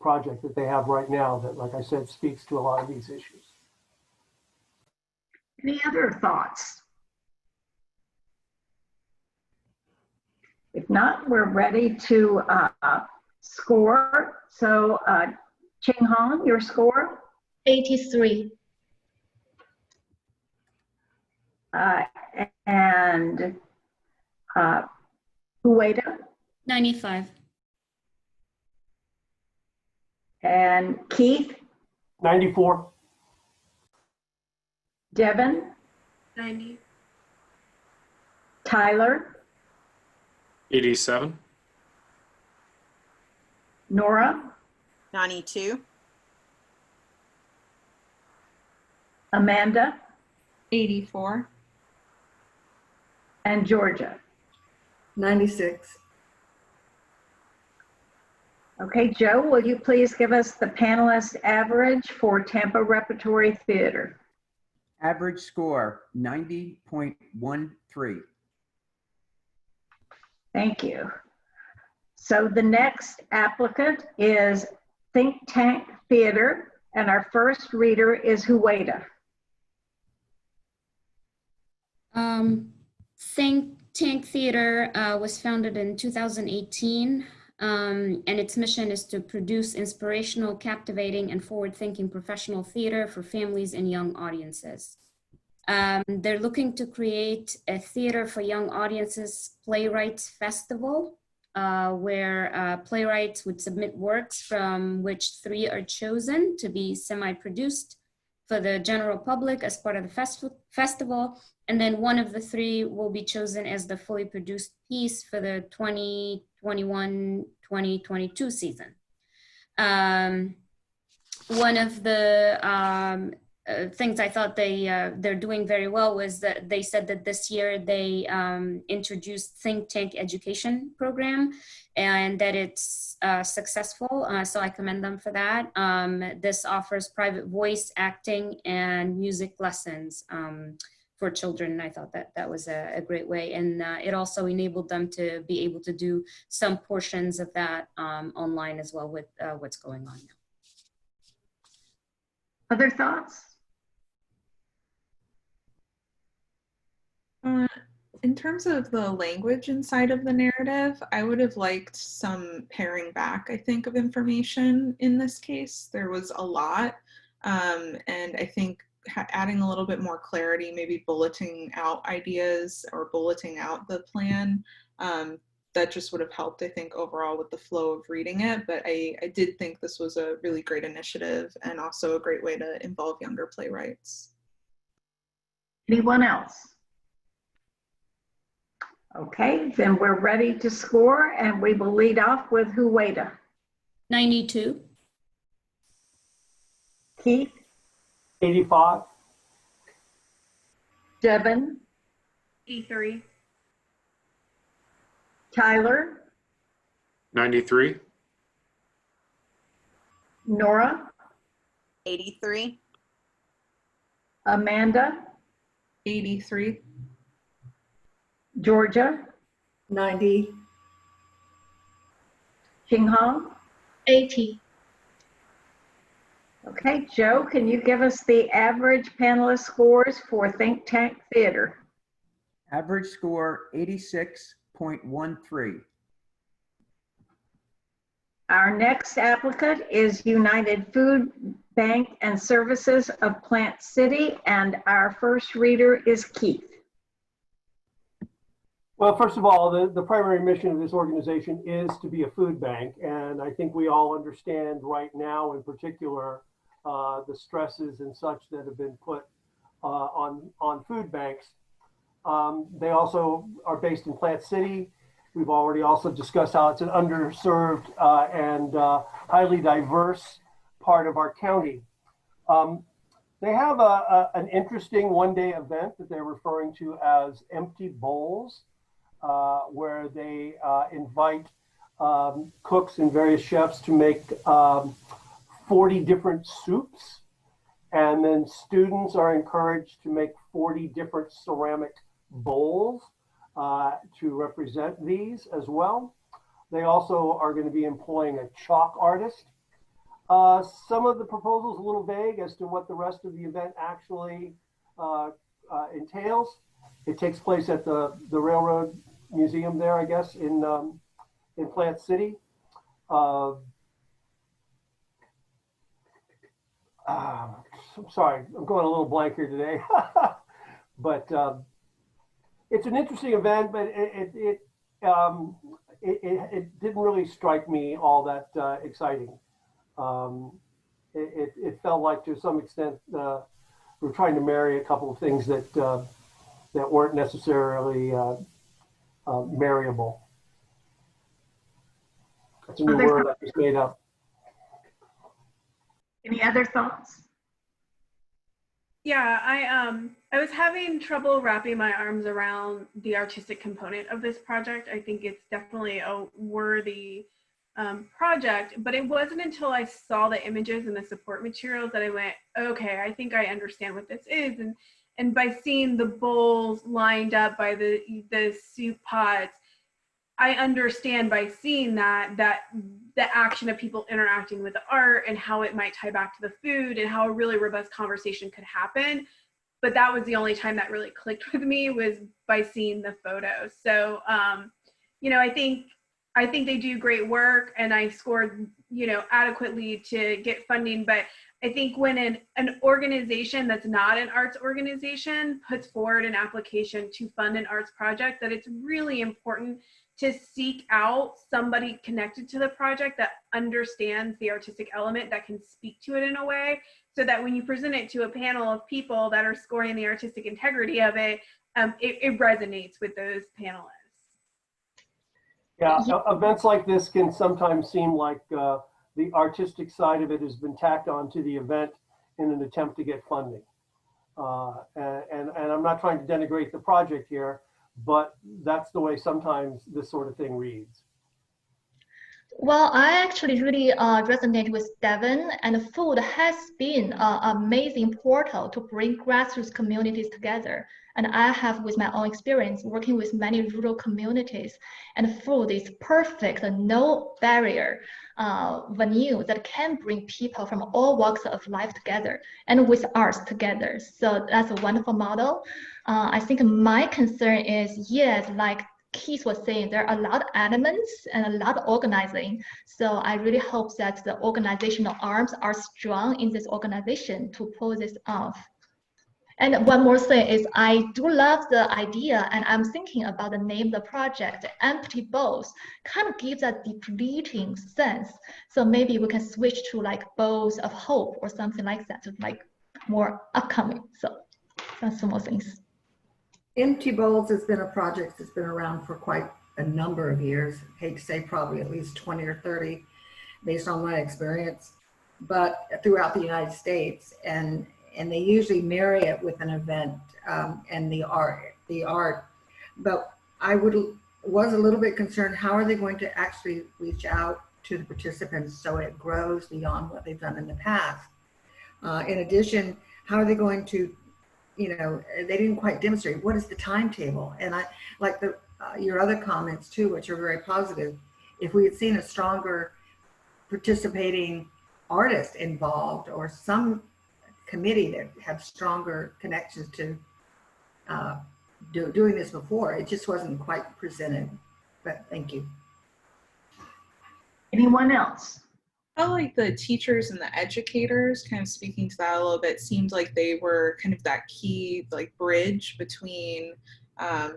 Speaker 3: project that they have right now that, like I said, speaks to a lot of these issues.
Speaker 1: Any other thoughts? If not, we're ready to score. So Ching Hong, your score?
Speaker 8: 83.
Speaker 1: And Hueda?
Speaker 2: 95.
Speaker 1: And Keith?
Speaker 3: 94.
Speaker 1: Devin?
Speaker 4: 90.
Speaker 1: Tyler?
Speaker 5: 87.
Speaker 1: Nora?
Speaker 6: 92.
Speaker 1: Amanda?
Speaker 7: 84.
Speaker 1: And Georgia?
Speaker 10: 96.
Speaker 1: Okay, Joe, will you please give us the panelist average for Tampa Repertory Theater?
Speaker 9: Average score, 90.13.
Speaker 1: Thank you. So the next applicant is Think Tank Theater, and our first reader is Hueda.
Speaker 2: Think Tank Theater was founded in 2018, and its mission is to produce inspirational, captivating, and forward-thinking professional theater for families and young audiences. They're looking to create a theater for young audiences playwrights festival, where playwrights would submit works from which 3 are chosen to be semi-produced for the general public as part of the festival. And then one of the 3 will be chosen as the fully produced piece for the 2021-2022 season. One of the things I thought they're doing very well was that they said that this year they introduced Think Tank education program, and that it's successful. So I commend them for that. This offers private voice, acting, and music lessons for children. And I thought that that was a great way. And it also enabled them to be able to do some portions of that online as well with what's going on now.
Speaker 1: Other thoughts?
Speaker 7: In terms of the language inside of the narrative, I would have liked some paring back, I think, of information in this case. There was a lot, and I think adding a little bit more clarity, maybe bulleting out ideas or bulleting out the plan, that just would have helped, I think, overall with the flow of reading it. But I did think this was a really great initiative and also a great way to involve younger playwrights.
Speaker 1: Anyone else? Okay, then we're ready to score, and we will lead off with Huwaida.
Speaker 2: 92.
Speaker 1: Keith,
Speaker 3: 85.
Speaker 1: Devin,
Speaker 4: E3.
Speaker 1: Tyler,
Speaker 5: 93.
Speaker 1: Nora,
Speaker 6: 83.
Speaker 1: Amanda,
Speaker 7: 83.
Speaker 1: Georgia,
Speaker 10: 90.
Speaker 1: Qinghong.
Speaker 8: 80.
Speaker 1: Okay, Joe, can you give us the average panelist scores for Think Tank Theater?
Speaker 9: Average score 86.13.
Speaker 1: Our next applicant is United Food Bank and Services of Plant City, and our first reader is Keith.
Speaker 3: Well, first of all, the primary mission of this organization is to be a food bank. And I think we all understand right now in particular the stresses and such that have been put on food banks. They also are based in Plant City. We've already also discussed how it's an underserved and highly diverse part of our county. They have an interesting one-day event that they're referring to as Empty Bowls, where they invite cooks and various chefs to make 40 different soups. And then students are encouraged to make 40 different ceramic bowls to represent these as well. They also are going to be employing a chalk artist. Some of the proposals a little vague as to what the rest of the event actually entails. It takes place at the Railroad Museum there, I guess, in Plant City. I'm sorry, I'm going a little blank here today. But it's an interesting event, but it didn't really strike me all that exciting. It felt like to some extent we're trying to marry a couple of things that that weren't necessarily marryable. That's a new word I just made up.
Speaker 1: Any other thoughts?
Speaker 4: Yeah, I was having trouble wrapping my arms around the artistic component of this project. I think it's definitely a worthy project, but it wasn't until I saw the images and the support materials that I went, okay, I think I understand what this is. And by seeing the bowls lined up by the soup pots, I understand by seeing that the action of people interacting with the art and how it might tie back to the food and how a really robust conversation could happen. But that was the only time that really clicked with me, was by seeing the photos. So, you know, I think they do great work, and I scored, you know, adequately to get funding. But I think when an organization that's not an arts organization puts forward an application to fund an arts project, that it's really important to seek out somebody connected to the project that understands the artistic element, that can speak to it in a way, so that when you present it to a panel of people that are scoring the artistic integrity of it, it resonates with those panelists.
Speaker 3: Yeah, events like this can sometimes seem like the artistic side of it has been tacked on to the event in an attempt to get funding. And I'm not trying to denigrate the project here, but that's the way sometimes this sort of thing reads.
Speaker 8: Well, I actually really resonate with Devin, and food has been an amazing portal to bring grassroots communities together. And I have, with my own experience, working with many rural communities, and food is perfect, no barrier venue that can bring people from all walks of life together and with arts together. So that's a wonderful model. I think my concern is, yes, like Keith was saying, there are a lot of elements and a lot of organizing. So I really hope that the organizational arms are strong in this organization to pull this off. And one more thing is I do love the idea, and I'm thinking about the name of the project, Empty Bowls, kind of gives a depleting sense. So maybe we can switch to like bowls of hope or something like that, to like more upcoming. So that's some more things.
Speaker 10: Empty Bowls has been a project that's been around for quite a number of years. I hate to say probably at least 20 or 30 based on my experience, but throughout the United States. And they usually marry it with an event and the art. But I was a little bit concerned, how are they going to actually reach out to the participants so it grows beyond what they've done in the past? In addition, how are they going to, they didn't quite demonstrate what is the timetable. And I like your other comments too, which are very positive. If we had seen a stronger participating artist involved or some committee that had stronger connections to doing this before, it just wasn't quite presented. But thank you.
Speaker 1: Anyone else?
Speaker 7: I felt like the teachers and the educators, kind of speaking to that a little bit, seemed like they were kind of that key like bridge between a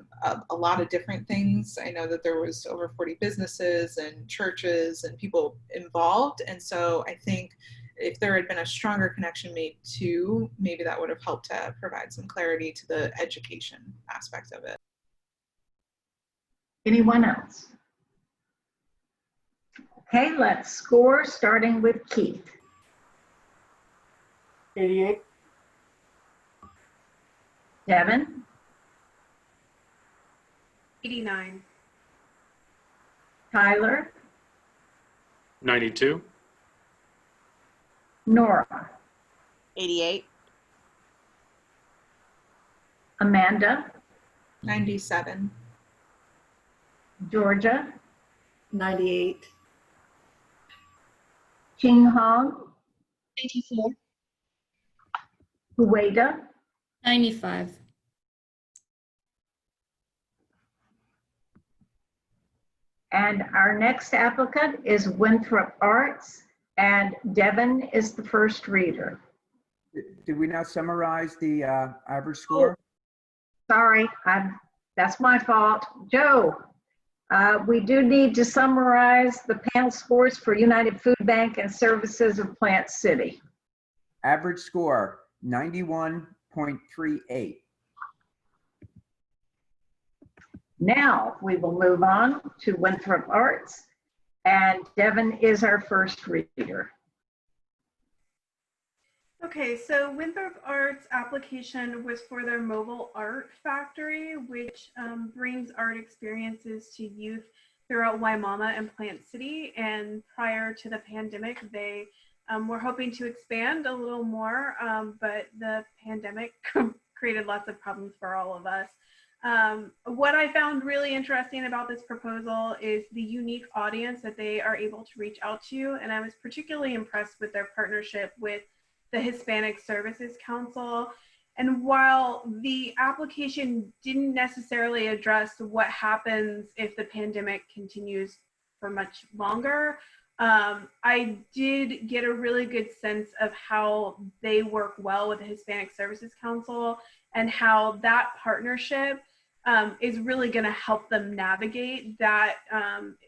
Speaker 7: lot of different things. I know that there was over 40 businesses and churches and people involved. And so I think if there had been a stronger connection made to, maybe that would have helped to provide some clarity to the education aspect of it.
Speaker 1: Anyone else? Okay, let's score, starting with Keith.
Speaker 3: 88.
Speaker 1: Devin?
Speaker 4: 89.
Speaker 1: Tyler?
Speaker 5: 92.
Speaker 1: Nora?
Speaker 6: 88.
Speaker 1: Amanda?
Speaker 7: 97.
Speaker 1: Georgia?
Speaker 10: 98.
Speaker 1: Ching Hong?
Speaker 8: 84.
Speaker 2: Hueda, 95.
Speaker 1: And our next applicant is Winthrop Arts, and Devin is the first reader.
Speaker 9: Did we now summarize the average score?
Speaker 1: Sorry, that's my fault. Joe, we do need to summarize the panel scores for United Food Bank and Services of Plant City.
Speaker 9: Average score, 91.38.
Speaker 1: Now we will move on to Winthrop Arts, and Devin is our first reader.
Speaker 4: Okay, so Winthrop Arts application was for their mobile art factory, which brings art experiences to youth throughout Waimama and Plant City. And prior to the pandemic, they were hoping to expand a little more, but the pandemic created lots of problems for all of us. What I found really interesting about this proposal is the unique audience that they are able to reach out to. And I was particularly impressed with their partnership with the Hispanic Services Council. And while the application didn't necessarily address what happens if the pandemic continues for much longer, I did get a really good sense of how they work well with the Hispanic Services Council and how that partnership is really going to help them navigate that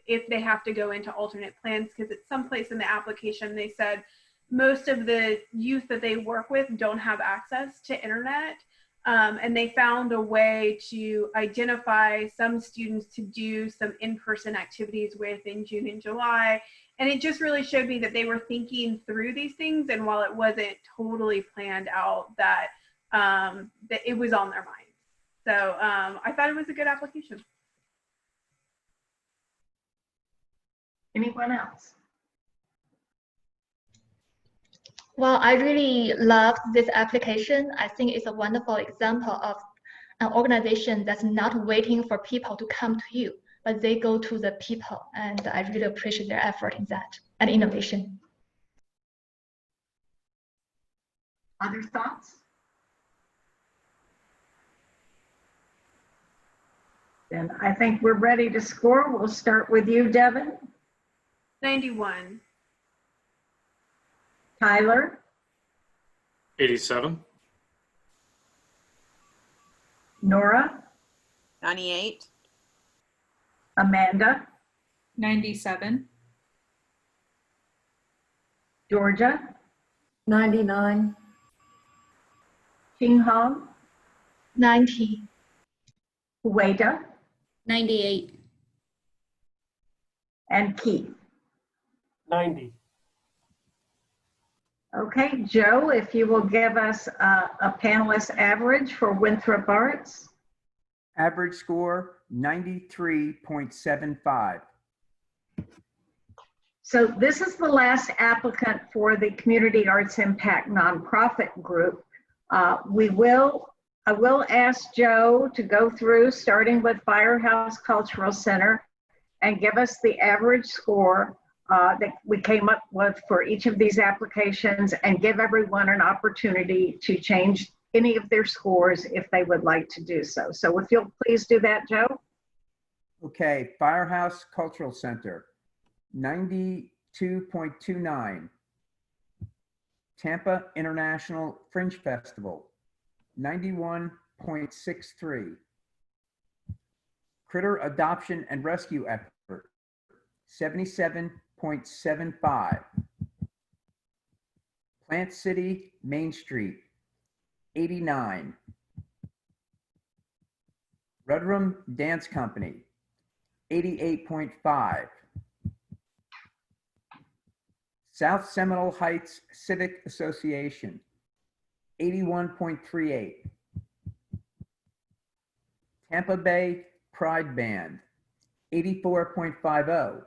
Speaker 4: if they have to go into alternate plans, because at some place in the application they said most of the youth that they work with don't have access to internet, and they found a way to identify some students to do some in-person activities with in June and July. And it just really showed me that they were thinking through these things, and while it wasn't totally planned out, that it was on their mind. So I thought it was a good application.
Speaker 1: Anyone else?
Speaker 8: Well, I really loved this application. I think it's a wonderful example of an organization that's not waiting for people to come to you, but they go to the people. And I really appreciate their effort in that and innovation.
Speaker 1: Other thoughts? Then I think we're ready to score. We'll start with you, Devin.
Speaker 4: 91.
Speaker 1: Tyler,
Speaker 5: 87.
Speaker 1: Nora,
Speaker 6: 98.
Speaker 1: Amanda,
Speaker 7: 97.
Speaker 1: Georgia,
Speaker 10: 99.
Speaker 1: Ching Hong,
Speaker 8: 90.
Speaker 1: Hueda,
Speaker 2: 98.
Speaker 1: and Keith.
Speaker 3: 90.
Speaker 1: Okay, Joe, if you will give us a panelist average for Winthrop Arts.
Speaker 9: Average score 93.75.
Speaker 1: So this is the last applicant for the Community Arts Impact Nonprofit Group. I will ask Joe to go through, starting with Firehouse Cultural Center, and give us the average score that we came up with for each of these applications, and give everyone an opportunity to change any of their scores if they would like to do so. So if you'll please do that, Joe.
Speaker 9: Okay, Firehouse Cultural Center, 92.29. Tampa International Fringe Festival, 91.63. Critter Adoption and Rescue Effort, 77.75. Plant City Main Street, 89. Rudrum Dance Company, 88.5. South Seminole Heights Civic Association, 81.38. Tampa Bay Pride Band, 84.50.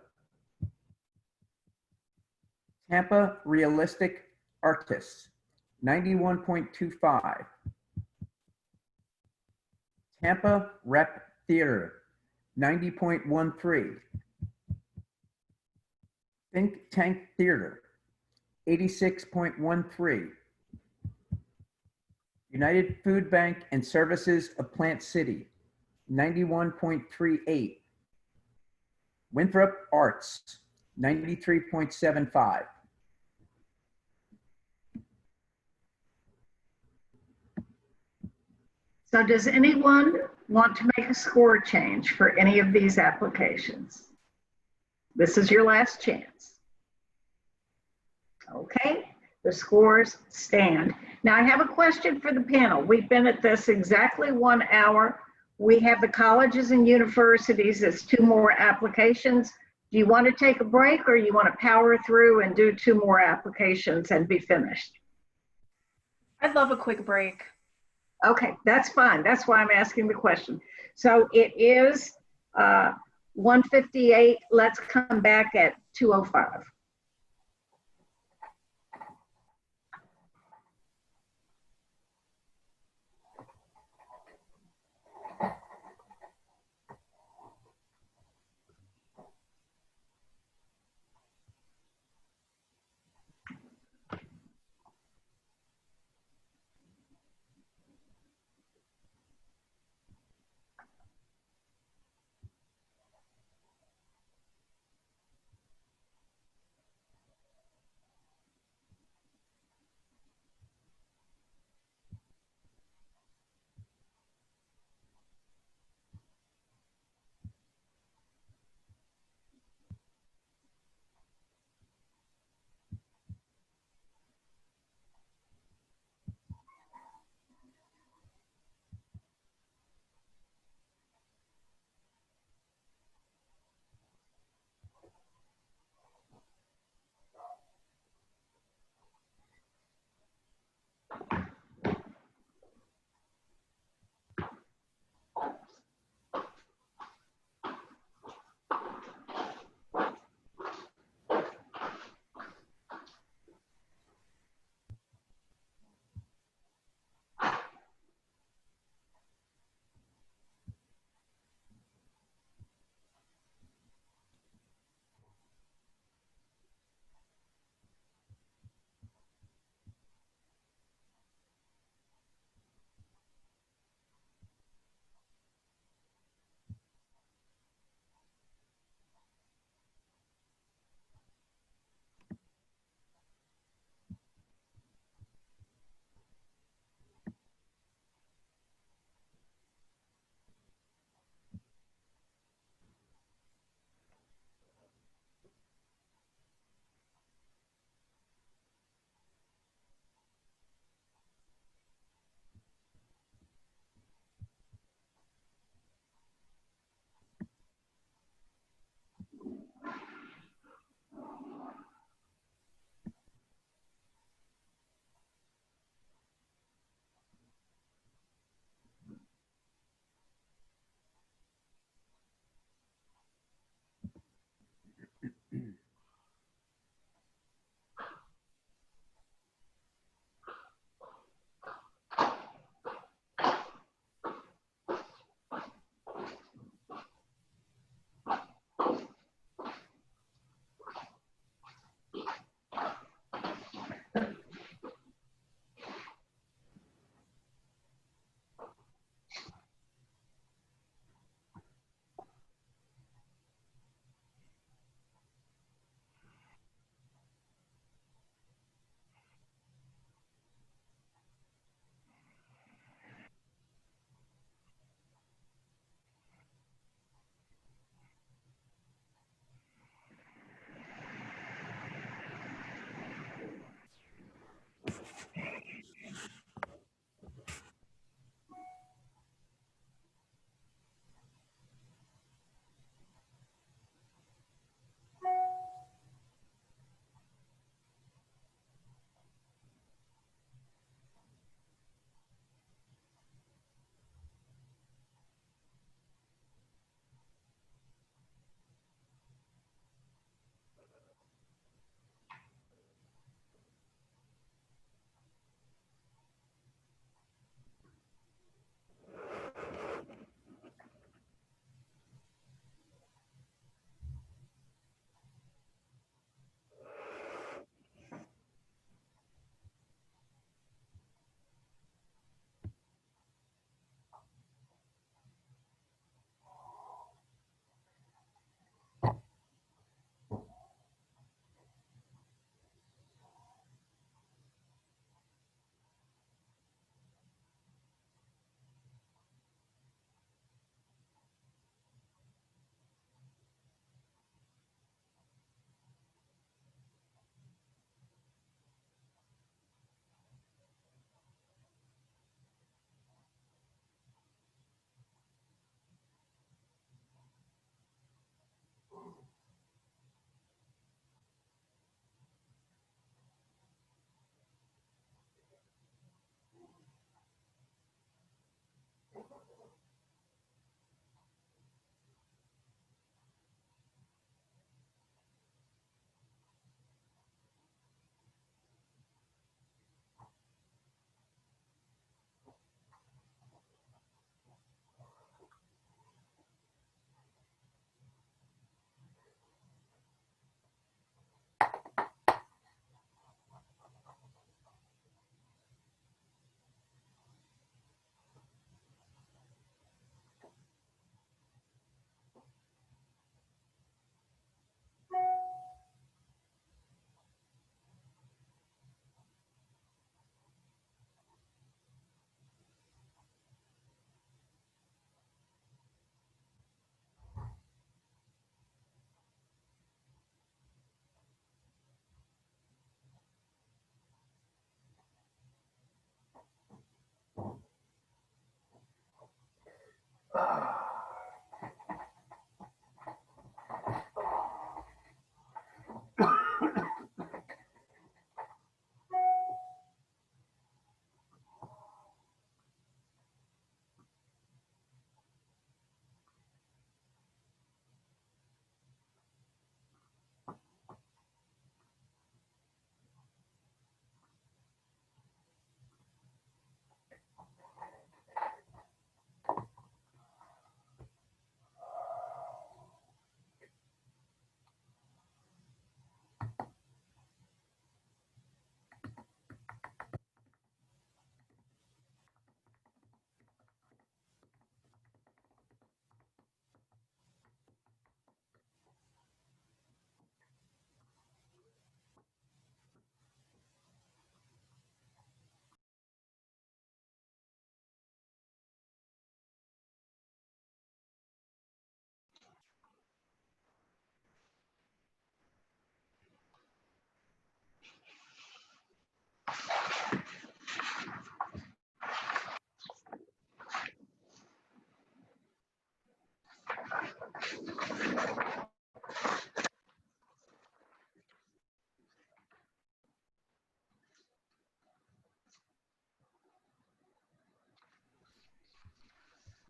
Speaker 9: Tampa Realistic Artists, 91.25. Tampa Rep Theater, 90.13. Think Tank Theater, 86.13. United Food Bank and Services of Plant City, 91.38. Winthrop Arts, 93.75.
Speaker 1: So does anyone want to make a score change for any of these applications? This is your last chance. Okay, the scores stand. Now I have a question for the panel. We've been at this exactly 1 hour. We have the colleges and universities as 2 more applications. Do you want to take a break, or you want to power through and do 2 more applications and be finished?
Speaker 4: I'd love a quick break.
Speaker 1: Okay, that's fine. That's why I'm asking the question. So it is 1:58. Let's come back at 2:05.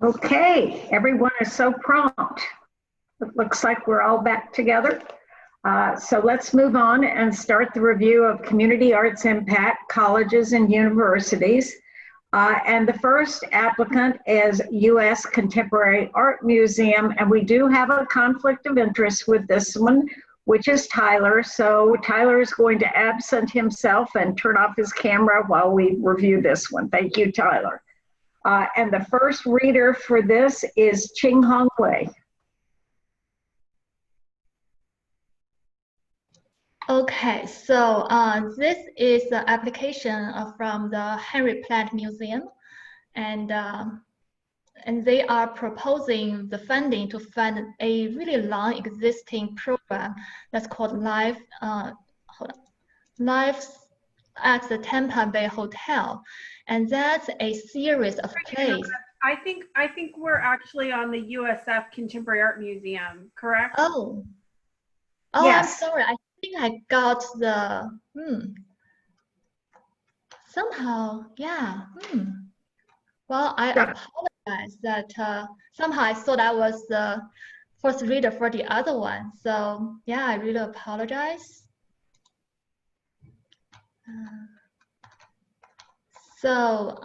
Speaker 1: Okay, everyone is so prompt. It looks like we're all back together. So let's move on and start the review of community arts impact, colleges and universities. And the first applicant is U.S. Contemporary Art Museum, and we do have a conflict of interest with this one, which is Tyler. So Tyler is going to absent himself and turn off his camera while we review this one. Thank you, Tyler. And the first reader for this is Ching Hong Wei.
Speaker 8: Okay, so this is the application from the Henry Platt Museum, and they are proposing the funding to fund a really long existing program that's called Live at the Tampa Bay Hotel, and that's a series of plays.
Speaker 4: I think we're actually on the USF Contemporary Art Museum, correct?
Speaker 8: Oh,
Speaker 1: Yes.
Speaker 8: I'm sorry. I think I got the somehow, yeah. Well, I apologize that somehow I thought I was the first reader for the other one. So yeah, I really apologize. So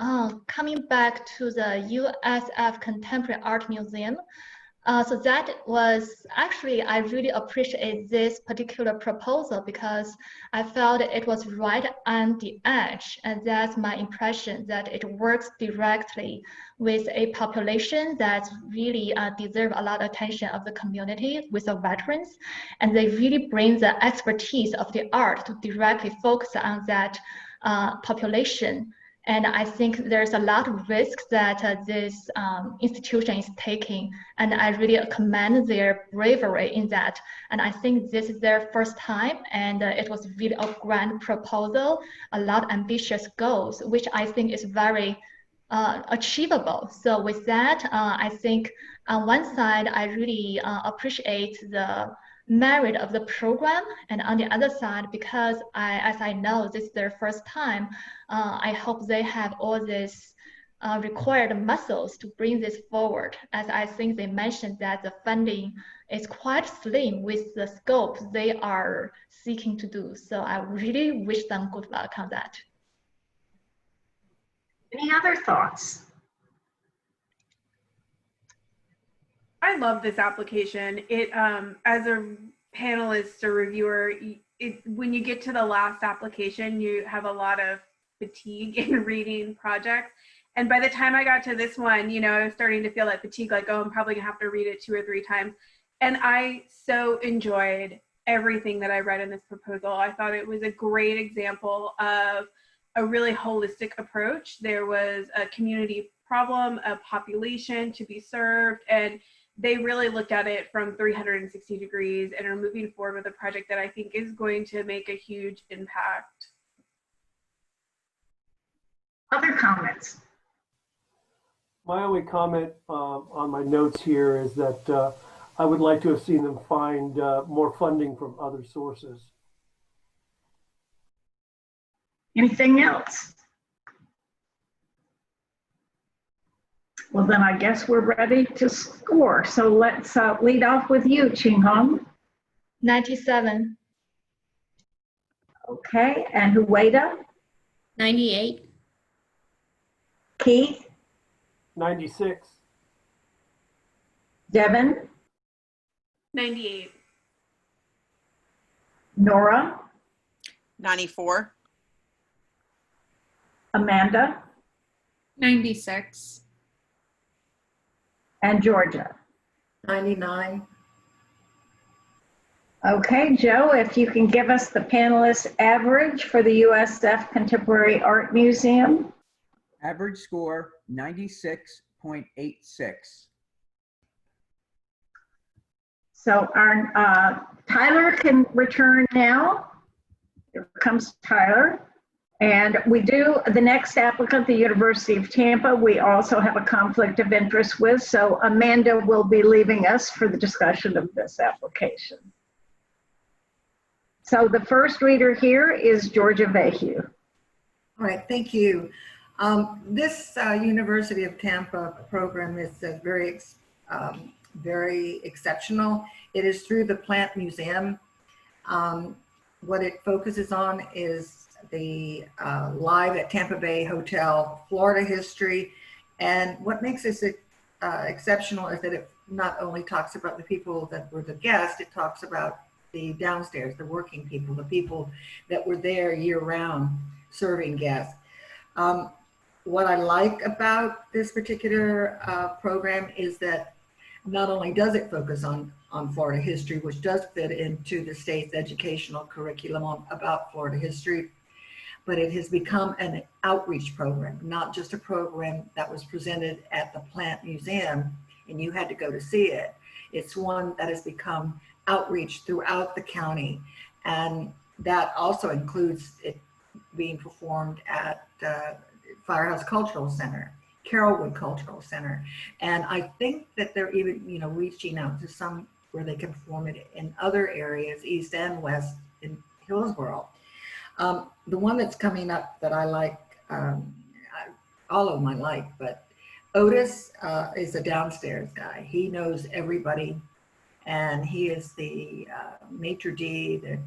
Speaker 8: coming back to the USF Contemporary Art Museum, so that was actually, I really appreciate this particular proposal because I felt it was right on the edge, and that's my impression, that it works directly with a population that really deserve a lot of attention of the community, with the veterans, and they really bring the expertise of the art to directly focus on that population. And I think there's a lot of risks that this institution is taking, and I really commend their bravery in that. And I think this is their first time, and it was really a grand proposal, a lot of ambitious goals, which I think is very achievable. So with that, I think on one side, I really appreciate the merit of the program, and on the other side, because as I know this is their first time, I hope they have all this required muscles to bring this forward, as I think they mentioned that the funding is quite slim with the scope they are seeking to do. So I really wish them good luck on that.
Speaker 1: Any other thoughts?
Speaker 4: I love this application. It, as a panelist or reviewer, when you get to the last application, you have a lot of fatigue in reading projects. And by the time I got to this one, you know, I was starting to feel that fatigue, like, oh, I'm probably gonna have to read it 2 or 3 times. And I so enjoyed everything that I read in this proposal. I thought it was a great example of a really holistic approach. There was a community problem, a population to be served, and they really looked at it from 360 degrees and are moving forward with a project that I think is going to make a huge impact.
Speaker 1: Other comments?
Speaker 3: My only comment on my notes here is that I would like to have seen them find more funding from other sources.
Speaker 1: Anything else? Well, then I guess we're ready to score. So let's lead off with you, Ching Hong.
Speaker 8: 97.
Speaker 1: Okay, and Hueda,
Speaker 2: 98.
Speaker 1: Keith,
Speaker 3: 96.
Speaker 1: Devin,
Speaker 4: 98.
Speaker 1: Nora,
Speaker 6: 94.
Speaker 1: Amanda,
Speaker 7: 96.
Speaker 1: and Georgia.
Speaker 10: 99.
Speaker 1: Okay, Joe, if you can give us the panelist average for the USF Contemporary Art Museum.
Speaker 9: Average score 96.86.
Speaker 1: So our Tyler can return now. Here comes Tyler. And we do, the next applicant, the University of Tampa, we also have a conflict of interest with. So Amanda will be leaving us for the discussion of this application. So the first reader here is Georgia Vahue.
Speaker 10: All right, thank you. This University of Tampa program is very exceptional. It is through the Plant Museum. What it focuses on is the Live at Tampa Bay Hotel, Florida history. And what makes this exceptional is that it not only talks about the people that were the guests, it talks about the downstairs, the working people, the people that were there year round serving guests. What I like about this particular program is that not only does it focus on Florida history, which does fit into the state's educational curriculum about Florida history, but it has become an outreach program, not just a program that was presented at the Plant Museum and you had to go to see it. It's one that has become outreach throughout the county. And that also includes it being performed at Firehouse Cultural Center, Carrollwood Cultural Center. And I think that they're even, reaching out to some where they can perform it in other areas, east and west in Hillsborough. The one that's coming up that I like, all of them I like, but Otis is a downstairs guy. He knows everybody, and he is the maitre d', the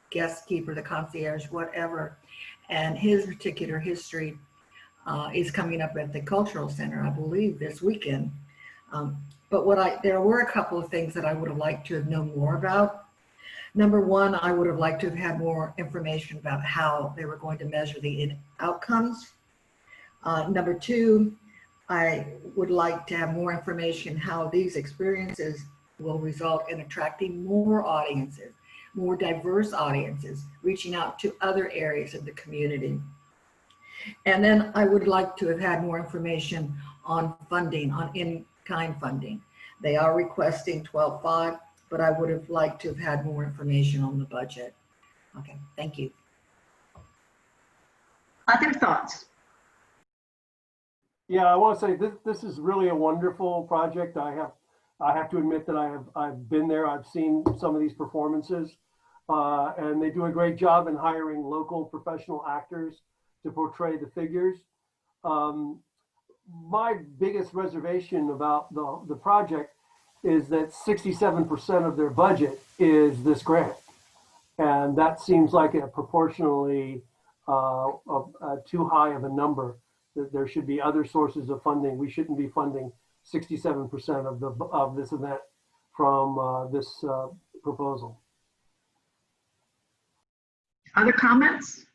Speaker 10: guest keeper, the concierge, whatever. And his particular history is coming up at the Cultural Center, I believe, this weekend. But there were a couple of things that I would have liked to have known more about. Number one, I would have liked to have had more information about how they were going to measure the outcomes. Number two, I would like to have more information how these experiences will result in attracting more audiences, more diverse audiences, reaching out to other areas of the community. And then I would like to have had more information on funding, on in-kind funding. They are requesting 12.5, but I would have liked to have had more information on the budget. Okay, thank you.
Speaker 1: Other thoughts?
Speaker 3: Yeah, I want to say this is really a wonderful project. I have to admit that I've been there. I've seen some of these performances, and they do a great job in hiring local professional actors to portray the figures. My biggest reservation about the project is that 67% of their budget is this grant. And that seems like a proportionally too high of a number, that there should be other sources of funding. We shouldn't be funding 67% of this event from this proposal.
Speaker 1: Other comments?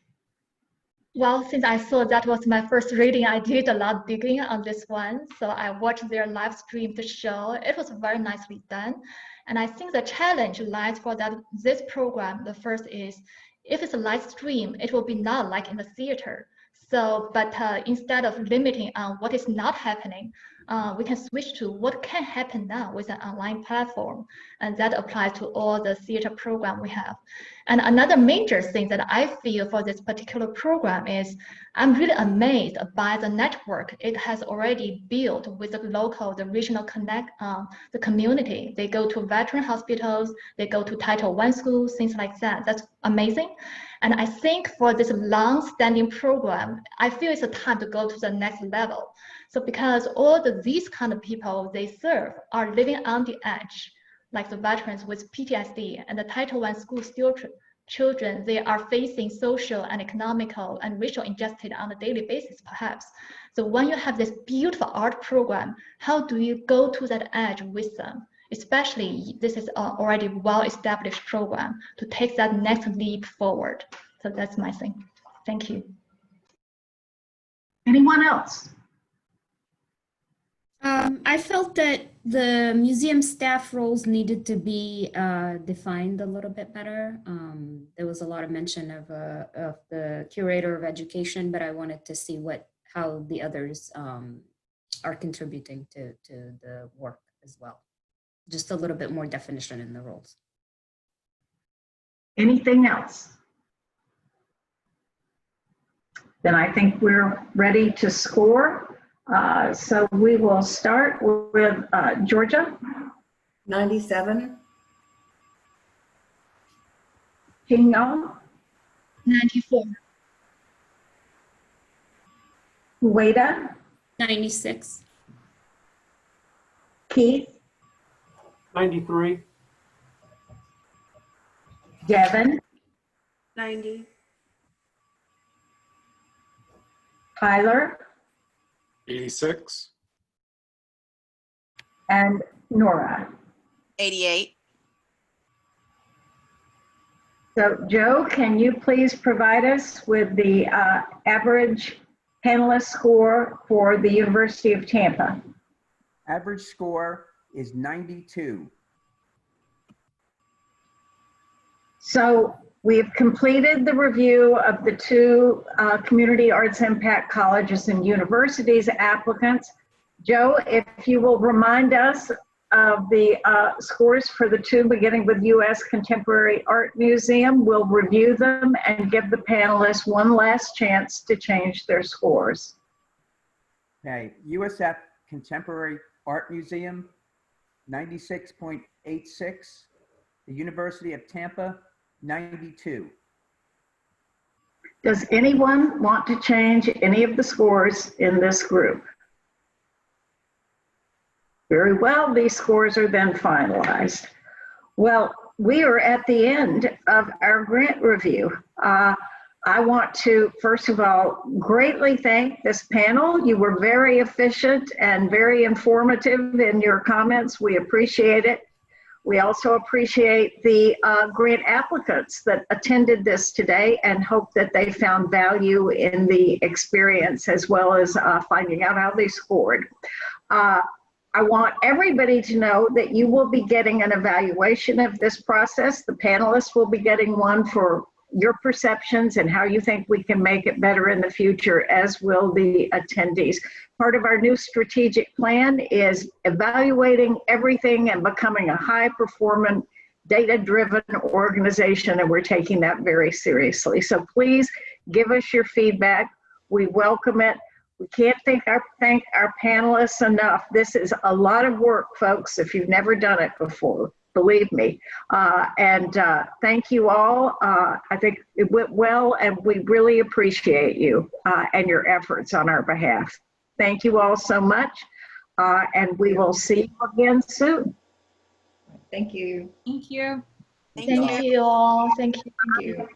Speaker 8: Well, since I saw that was my first reading, I did a lot of digging on this one. So I watched their live stream to show. It was very nicely done. And I think the challenge lies for this program. The first is, if it's a live stream, it will be not like in the theater. So, but instead of limiting on what is not happening, we can switch to what can happen now with an online platform. And that applies to all the theater program we have. And another major thing that I feel for this particular program is I'm really amazed by the network it has already built with the local, the regional connect, the community. They go to veteran hospitals, they go to Title I schools, things like that. That's amazing. And I think for this long-standing program, I feel it's a time to go to the next level. So because all these kind of people they serve are living on the edge, like the veterans with PTSD and the Title I school children, they are facing social and economical and racial injustice on a daily basis, perhaps. So when you have this beautiful art program, how do you go to that edge with them? Especially, this is already well-established program to take that next leap forward. So that's my thing. Thank you.
Speaker 1: Anyone else?
Speaker 2: I felt that the museum staff roles needed to be defined a little bit better. There was a lot of mention of the curator of education, but I wanted to see how the others are contributing to the work as well. Just a little bit more definition in the roles.
Speaker 1: Anything else? Then I think we're ready to score. So we will start with Georgia.
Speaker 10: 97.
Speaker 1: Qingyang.
Speaker 8: 94.
Speaker 1: Hueda.
Speaker 2: 96.
Speaker 1: Keith.
Speaker 3: 93.
Speaker 1: Devin.
Speaker 4: 90.
Speaker 1: Tyler.
Speaker 5: 86.
Speaker 1: And Nora.
Speaker 6: 88.
Speaker 1: So Joe, can you please provide us with the average panelist score for the University of Tampa?
Speaker 9: Average score is 92.
Speaker 1: So we've completed the review of the two Community Arts Impact Colleges and Universities applicants. Joe, if you will remind us of the scores for the two, beginning with U.S. Contemporary Art Museum, we'll review them and give the panelists one last chance to change their scores.
Speaker 9: Okay, USF Contemporary Art Museum, 96.86. The University of Tampa, 92.
Speaker 1: Does anyone want to change any of the scores in this group? Very well, these scores are then finalized. Well, we are at the end of our grant review. I want to, first of all, greatly thank this panel. You were very efficient and very informative in your comments. We appreciate it. We also appreciate the grant applicants that attended this today and hope that they found value in the experience as well as finding out how they scored. I want everybody to know that you will be getting an evaluation of this process. The panelists will be getting one for your perceptions and how you think we can make it better in the future, as will the attendees. Part of our new strategic plan is evaluating everything and becoming a high-performing, data-driven organization, and we're taking that very seriously. So please give us your feedback. We welcome it. We can't thank our panelists enough. This is a lot of work, folks, if you've never done it before, believe me. Thank you all. I think it went well, and we really appreciate you and your efforts on our behalf. Thank you all so much, and we will see you again soon.
Speaker 10: Thank you.
Speaker 7: Thank you.
Speaker 6: Thank you.
Speaker 8: Thank you all. Thank you.